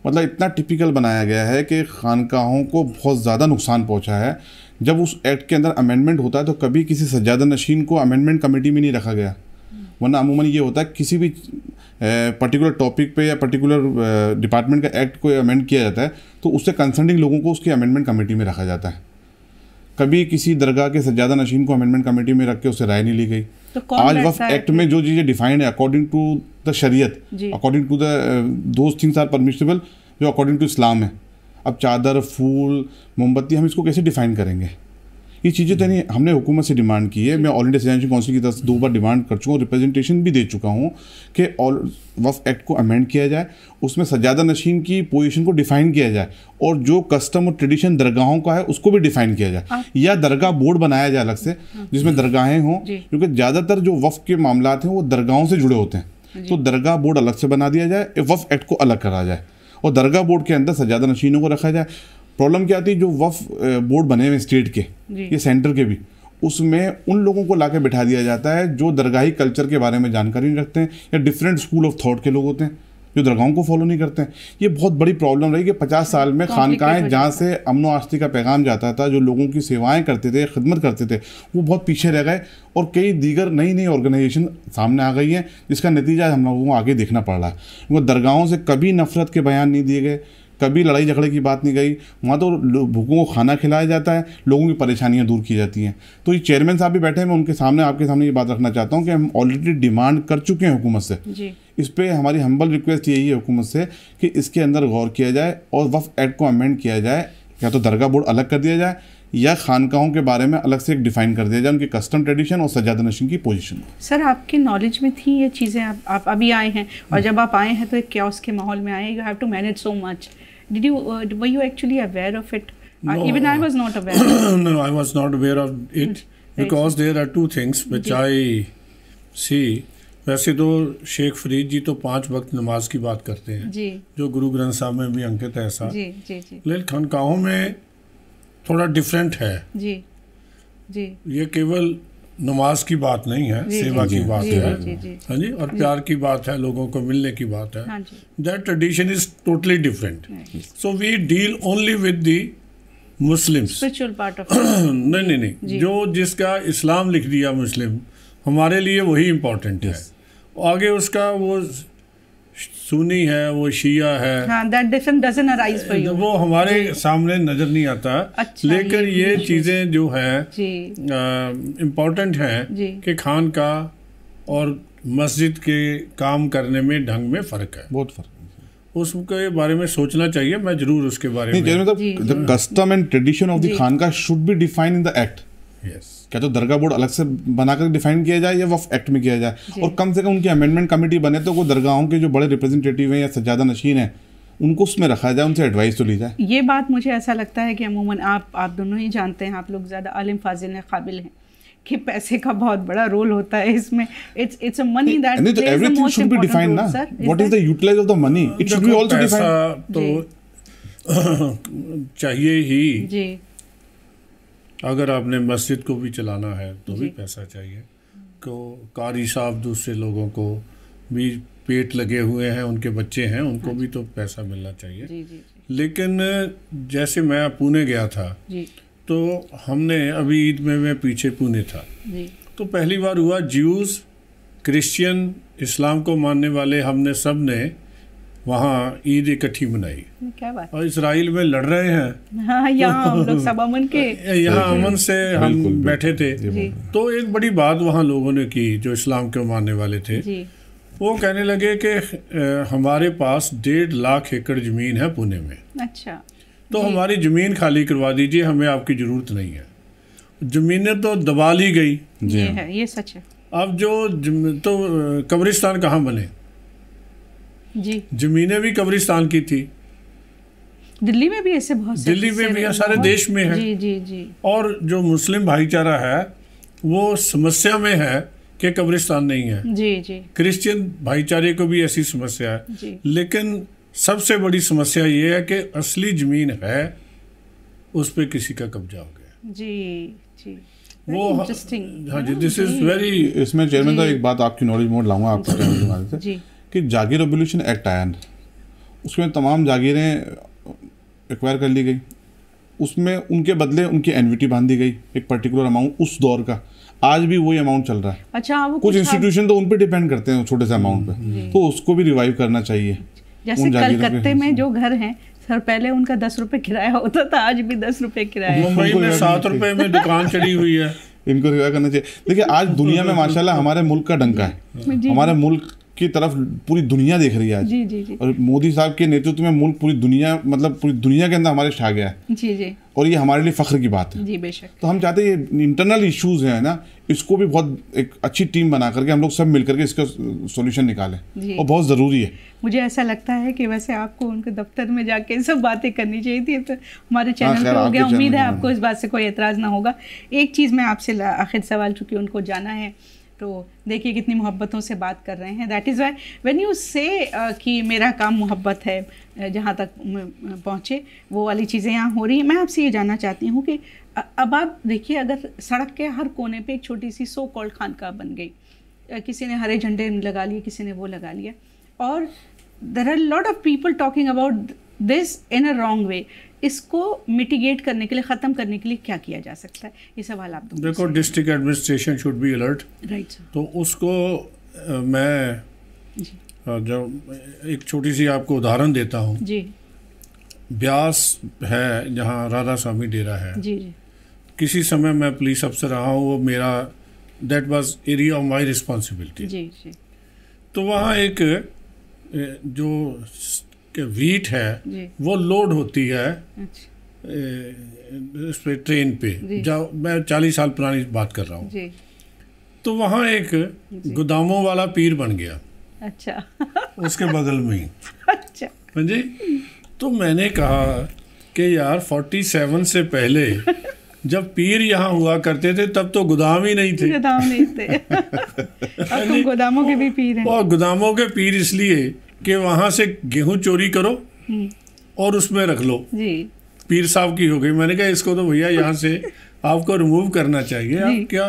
मतलब इतना टिपिकल बनाया गया है कि खानकाहों को बहुत ज़्यादा नुकसान पहुंचा है। जब उस एक्ट के अंदर अमेंडमेंट होता है तो कभी किसी सज्जादा नशीन को अमेंडमेंट कमेटी में नहीं रखा गया, वरना अमूमन ये होता है किसी भी पर्टिकुलर टॉपिक पे या पर्टिकुलर डिपार्टमेंट का एक्ट को अमेंड किया जाता है तो उससे कंसर्निंग लोगों को उसकी अमेंडमेंट कमेटी में रखा जाता है। कभी किसी दरगाह के सज्जादा नशीन को अमेंडमेंट कमेटी में रख के उससे राय नहीं ली गई। तो आज वफ़ एक्ट में जो चीज़ें डिफाइंड है अकॉर्डिंग टू द शरीयत, according to the those things are permissible जो अकॉर्डिंग टू इस्लाम है। अब चादर, फूल, मोमबत्ती, हम इसको कैसे डिफाइन करेंगे? ये चीज़ें तो नहीं, हमने हुकूमत से डिमांड की है। मैं ऑल इंडिया सज्जादा नशीन काउंसिल की तरफ से 2 बार डिमांड कर चुका हूँ, रिप्रेजेंटेशन भी दे चुका हूँ कि वफ़ एक्ट को अमेंड किया जाए, उसमें सज्जादा नशीन की पोजीशन को डिफाइन किया जाए और जो कस्टम और ट्रेडिशन दरगाहों का है उसको भी डिफाइन किया जाए, या दरगाह बोर्ड बनाया जाए अलग से जिसमें दरगाहें हों, क्योंकि ज़्यादातर जो वफ़ के मामलात हैं वो दरगाहों से जुड़े होते हैं। तो दरगाह बोर्ड अलग से बना दिया जाए, वफ़ एक्ट को अलग करा जाए और दरगाह बोर्ड के अंदर सज्जादा नशीनों को रखा जाए। प्रॉब्लम क्या आती है, जो वफ़ बोर्ड बने हुए स्टेट के या सेंटर के भी, उसमें उन लोगों को लाके बिठा दिया जाता है जो दरगाही कल्चर के बारे में जानकारी नहीं रखते हैं या डिफरेंट स्कूल ऑफ थॉट के लोग होते हैं जो दरगाहों को फॉलो नहीं करते हैं। ये बहुत बड़ी प्रॉब्लम रही कि 50 साल में खानकाहें जहाँ से अमन व आस्ती का पैगाम जाता था, जो लोगों की सेवाएं करते थे, खिदमत करते थे, वो बहुत पीछे रह गए और कई दीगर नई नई ऑर्गेनाइजेशन सामने आ गई हैं जिसका नतीजा हम लोगों को आगे देखना पड़ रहा है। क्योंकि दरगाहों से कभी नफरत के बयान नहीं दिए गए, कभी लड़ाई झगड़े की बात नहीं गई, वहाँ तो भूखों को खाना खिलाया जाता है, लोगों की परेशानियाँ दूर की जाती हैं। तो ये चेयरमैन साहब भी बैठे हैं, मैं उनके सामने आपके सामने ये बात रखना चाहता हूँ कि हम ऑलरेडी डिमांड कर चुके हैं हुकूमत से जी। इस पर हमारी हम्बल रिक्वेस्ट यही है हुकूमत से कि इसके अंदर गौर किया जाए और वफ़ एक्ट को अमेंड किया जाए, या तो दरगाह बोर्ड अलग कर दिया जाए या खानकाहों के बारे में अलग से एक डिफाइन कर दिया जाए, उनकी कस्टम ट्रेडिशन और सज्जादा नशीन की पोजीशन। सर आपके नॉलेज में थी ये चीज़ें? आप अभी आए हैं और जब आप आए हैं तो एक क्याओस के माहौल में आए, you have to manage so much. Did you were you actually aware of it? No, even I was not aware. No, I was not aware of it because there are 2 things which I see. वैसे तो शेख फरीद जी तो 5 वक्त नमाज की बात करते हैं जी, जो गुरु ग्रंथ साहब में भी अंकित है ऐसा जी जी जी। लेकिन खानकाहों में थोड़ा डिफरेंट है जी जी। ये केवल नमाज की बात नहीं है, सेवा की बात है, हाँ जी, और प्यार की बात है, लोगों को मिलने की बात है। That tradition is totally different. So we deal only with the Muslims, spiritual part of नहीं, जो जिसका इस्लाम लिख दिया मुस्लिम, हमारे लिए वही इम्पोर्टेंट है। आगे उसका वो सुन्नी है, वो शिया है, that difference doesn't arise for you, वो हमारे सामने नजर नहीं आता। अच्छा, लेकिन ये चीज़ें जो है इम्पोर्टेंट है कि खानकाह और मस्जिद के काम करने में ढंग में फ़र्क है, बहुत फ़र्क। उसके बारे में सोचना चाहिए। मैं जरूर उसके बारे में the custom and tradition of the Khanqah should be defined in the act. क्या तो दरगाह बोर्ड अलग से बनाकर डिफाइन किया जाए या वफ़ एक्ट में किया जाए, और कम से कम उनकी अमेंडमेंट कमेटी बने तो वो दरगाहों के जो बड़े रिप्रेजेंटेटिव हैं या सज्जादा नशीन हैं उनको उसमें रखा जाए, उनसे एडवाइस तो ली जाए। ये बात मुझे ऐसा लगता है कि अमूमन आप दोनों ही जानते हैं, आप लोग ज़्यादा आलिम फाजिल हैं, काबिल हैं, कि पैसे का बहुत बड़ा रोल होता है इसमें। It's a money that plays the most important role ना। What is the utilise of the money, it should be also defined. तो चाहिए ही जी, अगर आपने मस्जिद को भी चलाना है तो भी पैसा चाहिए। तो कारी साहब दूसरे लोगों को भी पेट लगे हुए हैं, उनके बच्चे हैं, उनको भी तो पैसा मिलना चाहिए। जी, जी, जी। लेकिन जैसे मैं पुणे गया था जी, तो हमने अभी ईद में मैं पीछे पुणे था जी, तो पहली बार हुआ ज्यूज़, क्रिश्चियन, इस्लाम को मानने वाले, हमने सब ने वहाँ ईद इकट्ठी मनाई। क्या बात। और इसराइल में लड़ रहे हैं। हाँ, यहाँ हम लोग सब अमन के यहाँ अमन से हम बैठे थे। तो एक बड़ी बात वहाँ लोगों ने की जो इस्लाम को मानने वाले थे जी। वो कहने लगे कि हमारे पास 1.5 लाख एकड़ ज़मीन है पुणे में। अच्छा। तो हमारी ज़मीन खाली करवा दीजिए, हमें आपकी ज़रूरत नहीं है। ज़मीनें तो दबा ली गई। ये है, ये सच है। अब तो कब्रिस्तान कहाँ बने जी, ज़मीनें भी कब्रिस्तान की थी। दिल्ली में भी ऐसे बहुत से दिल्ली में भी है, सारे देश में है। जी जी जी। और जो मुस्लिम भाईचारा है वो समस्या में है कि कब्रिस्तान नहीं है। जी जी। क्रिश्चियन भाईचारे को भी ऐसी समस्या है जी। लेकिन सबसे बड़ी समस्या ये है कि असली जमीन है उस पे किसी का कब्जा हो गया। जी जी। वो इंटरेस्टिंग। हाँ जी, दिस इज वेरी। इसमें चेयरमैन साहब एक बात आपकी नॉलेज मोड लाऊंगा आपके चैनल के माध्यम से कि जागीर एबोलिशन एक्ट आया ना, उसमें तमाम जागीरें एक्वायर कर ली गई, उसमें उनके बदले उनकी एन्युटी बांध दी गई एक पर्टिकुलर अमाउंट उस दौर का, आज भी वही अमाउंट चल रहा है। अच्छा, वो कुछ इंस्टीट्यूशन तो उन पे डिपेंड करते हैं छोटे से अमाउंट पे, तो उसको भी रिवाइव करना चाहिए। जैसे कलकत्ते में जो घर हैं सर, पहले उनका 10 रुपए किराया होता था, आज भी 10 रुपए किराया। मुंबई में 7 रुपए में दुकान चढ़ी हुई है। इनको रिवाइव करना चाहिए। देखिए आज दुनिया में माशाल्लाह हमारे मुल्क का डंका है, हमारे मुल्क की तरफ पूरी दुनिया देख रही है आज। जी जी जी। और मोदी साहब के नेतृत्व में मुल्क पूरी दुनिया, मतलब पूरी दुनिया के अंदर हमारे छा गया है। जी जी। और ये हमारे लिए फख्र की बात है। जी बेशक। तो हम चाहते हैं ये इंटरनल इश्यूज हैं ना, इसको भी बहुत एक अच्छी टीम बना करके हम लोग सब मिलकर के इसका सॉल्यूशन निकालें, और बहुत ज़रूरी है। मुझे ऐसा लगता है कि वैसे आपको उनके दफ्तर में जाके सब बातें करनी चाहिए थी। तो हमारे चैनल पे हो गया, उम्मीद है आपको इस बात से कोई एतराज़ ना होगा। एक चीज़ मैं आपसे आखिर सवाल, चूँकि उनको जाना है, तो देखिए कितनी मोहब्बतों से बात कर रहे हैं। That is why when you से कि मेरा काम मोहब्बत है, जहाँ तक पहुँचे वो वाली चीज़ें यहाँ हो रही हैं। मैं आपसे ये जानना चाहती हूँ कि अब आप देखिए, अगर सड़क के हर कोने पे एक छोटी सी सो कॉल्ड खानका बन गई, किसी ने हरे झंडे लगा लिए, किसी ने वो लगा लिया, और there are lot of people talking about this in a wrong way. इसको मिटिगेट करने के लिए, ख़त्म करने के लिए क्या किया जा सकता है? ये सवाल आप देखो, district administration should be alert. Right. तो उसको मैं जब एक छोटी सी आपको उदाहरण देता हूँ जी। ब्यास है जहाँ राधा स्वामी डेरा है। जी जी। किसी समय मैं पुलिस अफसर रहा हूँ, वो मेरा that was area of my responsibility. जी जी। तो वहाँ एक जो वीट है वो लोड होती है इस पे ट्रेन पे, जब मैं 40 साल पुरानी बात कर रहा हूँ। तो वहाँ एक गोदामों वाला पीर बन गया। अच्छा। उसके बगल में ही। अच्छा। समझे? तो मैंने कहा कि यार 47 से पहले जब पीर यहाँ हुआ करते थे तब तो गोदाम ही नहीं थे। गोदाम नहीं थे। अब तुम गोदामों के भी पीर हैं। और गोदामों के पीर इसलिए कि वहाँ से गेहूं चोरी करो और उसमें रख लो, जी पीर साहब की हो गई। मैंने कहा इसको तो भैया यहाँ से आपको रिमूव करना चाहिए। आप क्या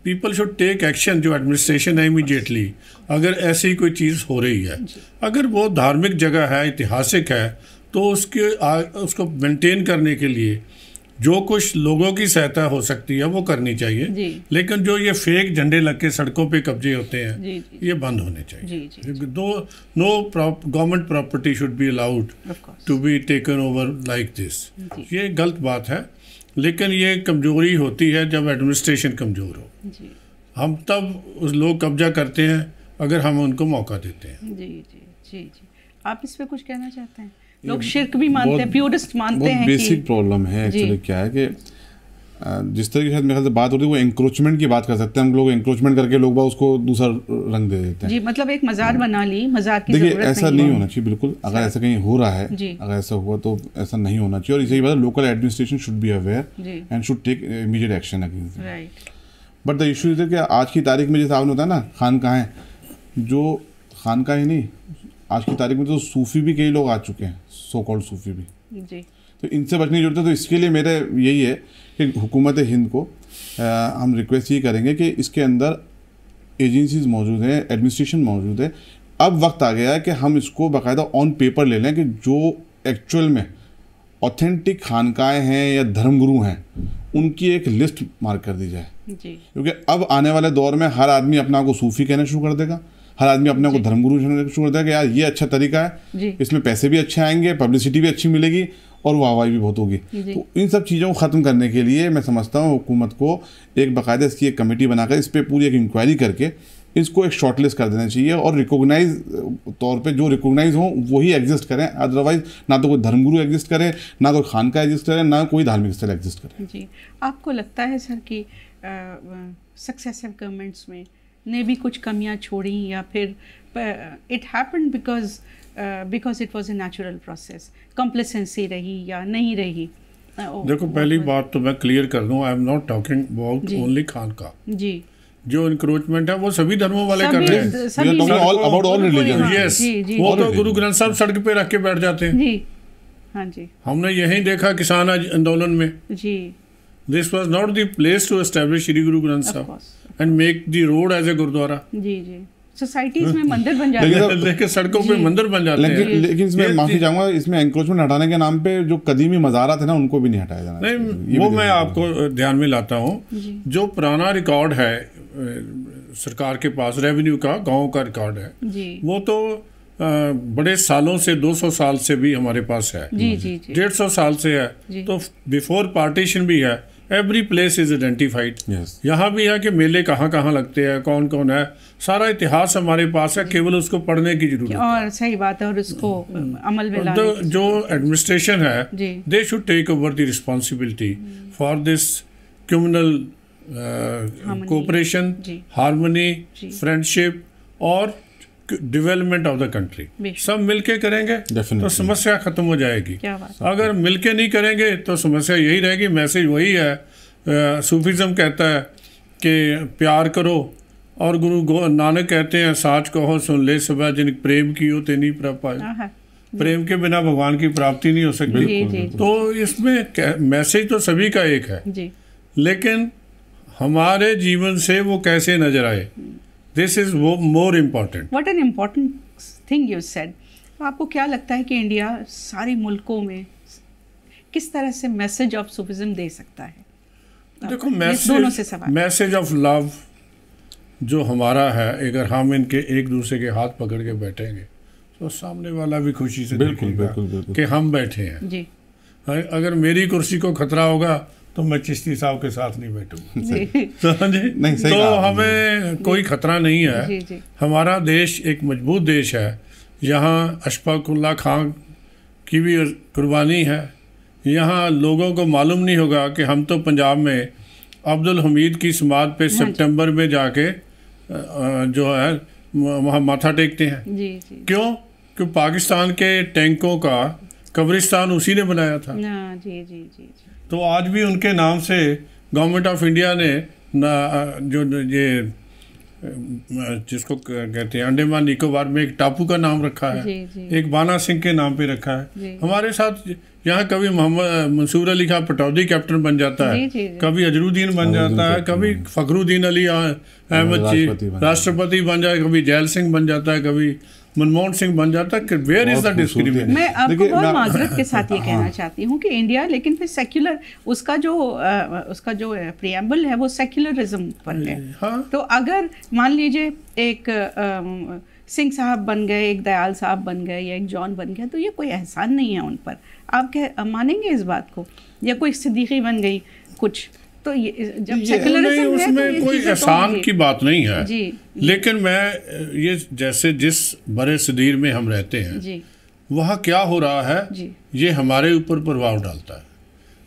पीपल शुड टेक एक्शन, जो एडमिनिस्ट्रेशन है इमीडिएटली, अगर ऐसी कोई चीज़ हो रही है। अगर वो धार्मिक जगह है, ऐतिहासिक है, तो उसको मेंटेन करने के लिए जो कुछ लोगों की सहायता हो सकती है वो करनी चाहिए। लेकिन जो ये फेक झंडे लग के सड़कों पे कब्जे होते हैं, ये बंद होने चाहिए। No government property should be allowed to be taken over like this. ये गलत बात है, लेकिन ये कमजोरी होती है जब एडमिनिस्ट्रेशन कमज़ोर हो। हम तब उस लोग कब्जा करते हैं अगर हम उनको मौका देते हैं। जी जी जी जी। आप इस पे कुछ कहना चाहते हैं? लोग शिर्क भी मानते हैं, प्योरिस्ट मानते हैं। बेसिक प्रॉब्लम है एक्चुअली। क्या है कि जिस तरीके से मेरे ख्याल से बात हो रही है वो एंक्रोचमेंट की बात कर सकते हैं हम लोग। एंक्रोचमेंट करके लोग उसको दूसरा रंग दे देते हैं। जी, मतलब एक मज़ार बना ली, मज़ार की देखिए ऐसा नहीं होना चाहिए बिल्कुल। अगर ऐसा कहीं हो रहा है, अगर ऐसा हुआ तो ऐसा नहीं होना चाहिए। और इसी बात local administration should be aware and should take immediate action against it. But the issue is कि आज की तारीख में जैसे आपने होता है ना, खानकाहें, जो खानकाहें नहीं, आज की तारीख में तो सूफी भी कई लोग आ चुके हैं, सो कॉल्ड सूफी भी जी। तो इनसे बचने की जरूरत है। तो इसके लिए मेरे यही है कि हुकूमत हिंद को हम रिक्वेस्ट ये करेंगे कि इसके अंदर एजेंसीज मौजूद हैं, एडमिनिस्ट्रेशन मौजूद है। अब वक्त आ गया है कि हम इसको बाकायदा ऑन पेपर ले लें कि जो एक्चुअल में ऑथेंटिक खानकाएँ हैं या धर्मगुरु हैं उनकी एक लिस्ट मार्क कर दी जाए जी। क्योंकि अब आने वाले दौर में हर आदमी अपना को सूफी कहना शुरू कर देगा, हर आदमी अपने को धर्मगुरु शुरू कर देगा कि यार ये अच्छा तरीका है, इसमें पैसे भी अच्छे आएंगे, पब्लिसिटी भी अच्छी मिलेगी और वाहवाही भी बहुत होगी। तो इन सब चीज़ों को ख़त्म करने के लिए मैं समझता हूँ हुकूमत को एक बाकायदा इसकी एक कमेटी बनाकर इस पर पूरी एक इंक्वायरी करके इसको एक शॉर्टलिस्ट कर देना चाहिए और रिकॉग्नाइज तौर पे जो रिकॉग्नाइज हो वही एग्जिस्ट करें। अदरवाइज ना तो कोई धर्मगुरु एग्जिस्ट करे, ना कोई खानका एग्जिस्ट करे, ना कोई धार्मिक स्थल एग्जिस्ट करे। जी, आपको लगता है सर कि सक्सेसिव गवर्नमेंट्स में ने भी कुछ कमियां छोड़ी, या फिर it happened because because it was a natural process, complacency रही या नहीं रही? देखो, पहली बात तो मैं क्लियर कर दूं, I am not talking about only Khan का जी। जो इंक्रोचमेंट है वो सभी धर्मों वाले कर रहे हैं, ऑल रिलीजन। यस, वो तो गुरु ग्रंथ साहब सड़क पे रख के बैठ जाते हैं जी। हाँ जी, हमने यही देखा किसान आंदोलन में जी। This was not the place to establish Shri Guru Granth Sahib and make the road as a gurdwara ji जी। सोसाइटीज में मंदिर बन जाते हैं, लेकिन सड़कों पे मंदिर बन जाते हैं। लेकिन इसमें माफी चाहूंगा, इसमें एंक्रोचमेंट हटाने के नाम पे जो कदीमी मज़ारात है ना, उनको भी नहीं हटाया जाना। नहीं, वो मैं आपको ध्यान में लाता हूँ। जो पुराना रिकॉर्ड है सरकार के पास, रेवेन्यू का, गाँव का रिकॉर्ड है, वो तो बड़े सालों से 200 साल से भी हमारे पास है, 150 साल से है। तो बिफोर पार्टीशन भी है, एवरी प्लेस इज आइडेंटिफाइड। यहाँ भी है कि मेले कहाँ कहाँ लगते हैं, कौन कौन है, सारा इतिहास हमारे पास है, केवल उसको पढ़ने की जरूरत है। और सही बात है, और उसको अमल में लाने की। जो एडमिनिस्ट्रेशन है, they should take over the responsibility for this communal cooperation, harmony, friendship और डेवलपमेंट ऑफ द कंट्री। सब मिलके करेंगे तो समस्या खत्म हो जाएगी। अगर मिलके नहीं करेंगे तो समस्या यही रहेगी। मैसेज वही है, सूफीज़म कहता है कि प्यार करो, और गुरु नानक कहते हैं साच कहो सुन ले सब जिन प्रेम की हो तेनी प्राप्त। प्रेम के बिना भगवान की प्राप्ति नहीं हो सकती। तो इसमें मैसेज तो सभी का एक है, लेकिन हमारे जीवन से वो कैसे नजर आए, This is more important. What an important thing you said. आपको क्या लगता है कि इंडिया सारे मुल्कों में किस तरह से मैसेज ऑफ सूफिज्म दे सकता है? देखो, मैसेज ऑफ लव जो हमारा है, अगर हम इनके एक दूसरे के हाथ पकड़ के बैठेंगे तो सामने वाला भी खुशी से देखेगा कि हम बैठे हैं जी। अगर मेरी कुर्सी को खतरा होगा तो मैं चिश्ती साहब के साथ नहीं बैठूंगा। तो हमें कोई खतरा नहीं है। जी। हमारा देश एक मजबूत देश है, यहाँ अशफाकुल्ला खान की भी कुर्बानी है। यहाँ लोगों को मालूम नहीं होगा कि हम तो पंजाब में अब्दुल हमीद की समाध पे सितंबर में जाके जो है वहाँ माथा टेकते हैं। जी। क्यों? क्योंकि पाकिस्तान के टैंकों का कब्रिस्तान उसी ने बनाया था। जी। तो आज भी उनके नाम से गवर्नमेंट ऑफ इंडिया ने जो ये जिसको कहते हैं अंडमान निकोबार में एक टापू का नाम रखा है, एक बाना सिंह के नाम पे रखा है। हमारे साथ यहाँ कभी मोहम्मद मंसूर अली खां पटौदी कैप्टन बन जाता है, कभी अजरुद्दीन बन जाता है, कभी फखरुद्दीन अली अहमद जी राष्ट्रपति बन जाए, कभी जैल सिंह बन जाता है, कभी मनमोहन सिंह बन जाता है। Where is the discrimination? मैं आपको बहुत माजरत के साथ ये कहना चाहती हूँ कि इंडिया, लेकिन फिर सेक्युलर उसका जो प्रियम्बल है वो सेक्युलरिज्म पर है। तो अगर मान लीजिए एक सिंह साहब बन गए, एक दयाल साहब बन गए, या एक जॉन बन गया, तो ये कोई एहसान नहीं है उन पर। आप मानेंगे इस बात को? या कोई सिद्दीकी बन गई कुछ, तो ये जब सेक्युलरिज्म है उसमें कोई एहसान की बात नहीं है जी। लेकिन मैं ये जैसे जिस बड़े सदीर में हम रहते हैं जी, वहाँ क्या हो रहा है जी, ये हमारे ऊपर प्रभाव डालता है।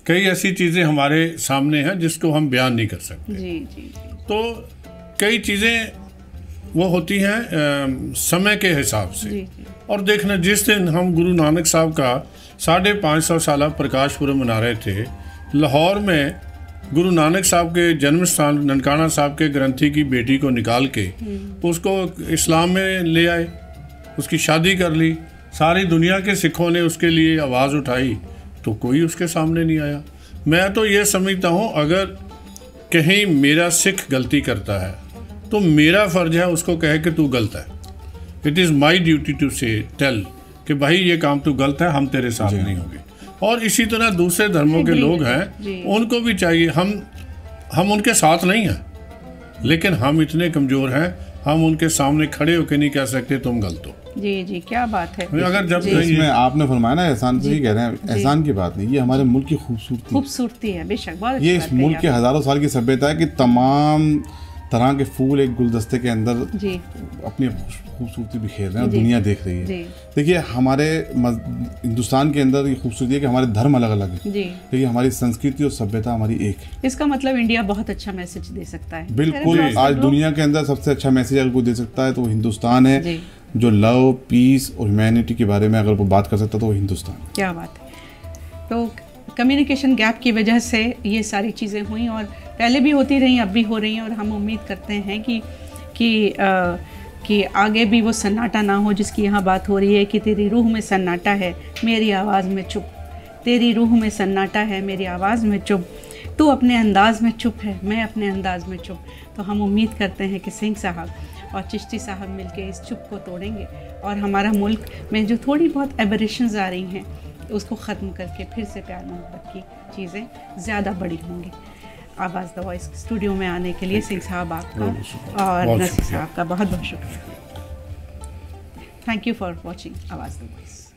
कई ऐसी चीज़ें हमारे सामने हैं जिसको हम बयान नहीं कर सकते जी। तो कई चीज़ें वो होती हैं समय के हिसाब से जी। और देखना, जिस दिन हम गुरु नानक साहब का 550 साल प्रकाश पुरब मना रहे थे लाहौर में, गुरु नानक साहब के जन्म स्थान ननकाना साहब के ग्रंथी की बेटी को निकाल के उसको इस्लाम में ले आए, उसकी शादी कर ली। सारी दुनिया के सिखों ने उसके लिए आवाज़ उठाई, तो कोई उसके सामने नहीं आया। मैं तो ये समझता हूँ, अगर कहीं मेरा सिख गलती करता है तो मेरा फ़र्ज है उसको कहे कि तू गलत है। It is my duty to say tell कि भाई ये काम तू गलत है, हम तेरे साथ नहीं होंगे। और इसी तरह दूसरे धर्मों के लोग हैं, उनको भी चाहिए। हम उनके साथ नहीं हैं, लेकिन हम इतने कमज़ोर हैं, हम उनके सामने खड़े होकर नहीं कह सकते तुम गलत हो। जी, क्या बात है। अगर जब इसमें आपने फरमाया ना एहसान, से ही कह रहे हैं, एहसान की बात नहीं, ये हमारे मुल्क की खूबसूरती है। बेशक, बहुत ये इस मुल्क के हज़ारों साल की सभ्यता है कि तमाम तरह के फूल एक गुलदस्ते के अंदर अपनी खूबसूरती बिखेर रहे हैं और दुनिया देख रही है। देखिए, हमारे हिंदुस्तान के अंदर ये खूबसूरती है कि हमारे धर्म अलग अलग है, लेकिन हमारी संस्कृति और सभ्यता हमारी एक है। इसका मतलब इंडिया बहुत अच्छा मैसेज दे सकता है। बिल्कुल, आज दुनिया के अंदर सबसे अच्छा मैसेज अगर कोई दे सकता है तो वो हिंदुस्तान है। जो लव, पीस और ह्यूमैनिटी के बारे में अगर वो बात कर सकता तो वो हिंदुस्तान। क्या बात है। तो कम्युनिकेशन गैप की वजह से ये सारी चीज़ें हुई और पहले भी होती रही, अब भी हो रही हैं, और हम उम्मीद करते हैं कि आगे भी वो सन्नाटा ना हो जिसकी यहाँ बात हो रही है कि तेरी रूह में सन्नाटा है मेरी आवाज़ में चुप, तेरी रूह में सन्नाटा है मेरी आवाज़ में चुप, तू अपने अंदाज में चुप है मैं अपने अंदाज में चुप। तो हम उम्मीद करते हैं कि सिंह साहब और चिश्ती साहब मिलके इस चुप को तोड़ेंगे और हमारा मुल्क में जो थोड़ी बहुत एबरेशंस आ रही हैं उसको ख़त्म करके फिर से प्यार मोहब्बत की चीज़ें ज़्यादा बड़ी होंगी। आवाज़ द वॉइस स्टूडियो में आने के लिए सिंह साहब आपका और नसीर साहब का बहुत बहुत शुक्रिया। थैंक यू फॉर वॉचिंग आवाज़ द वॉइस।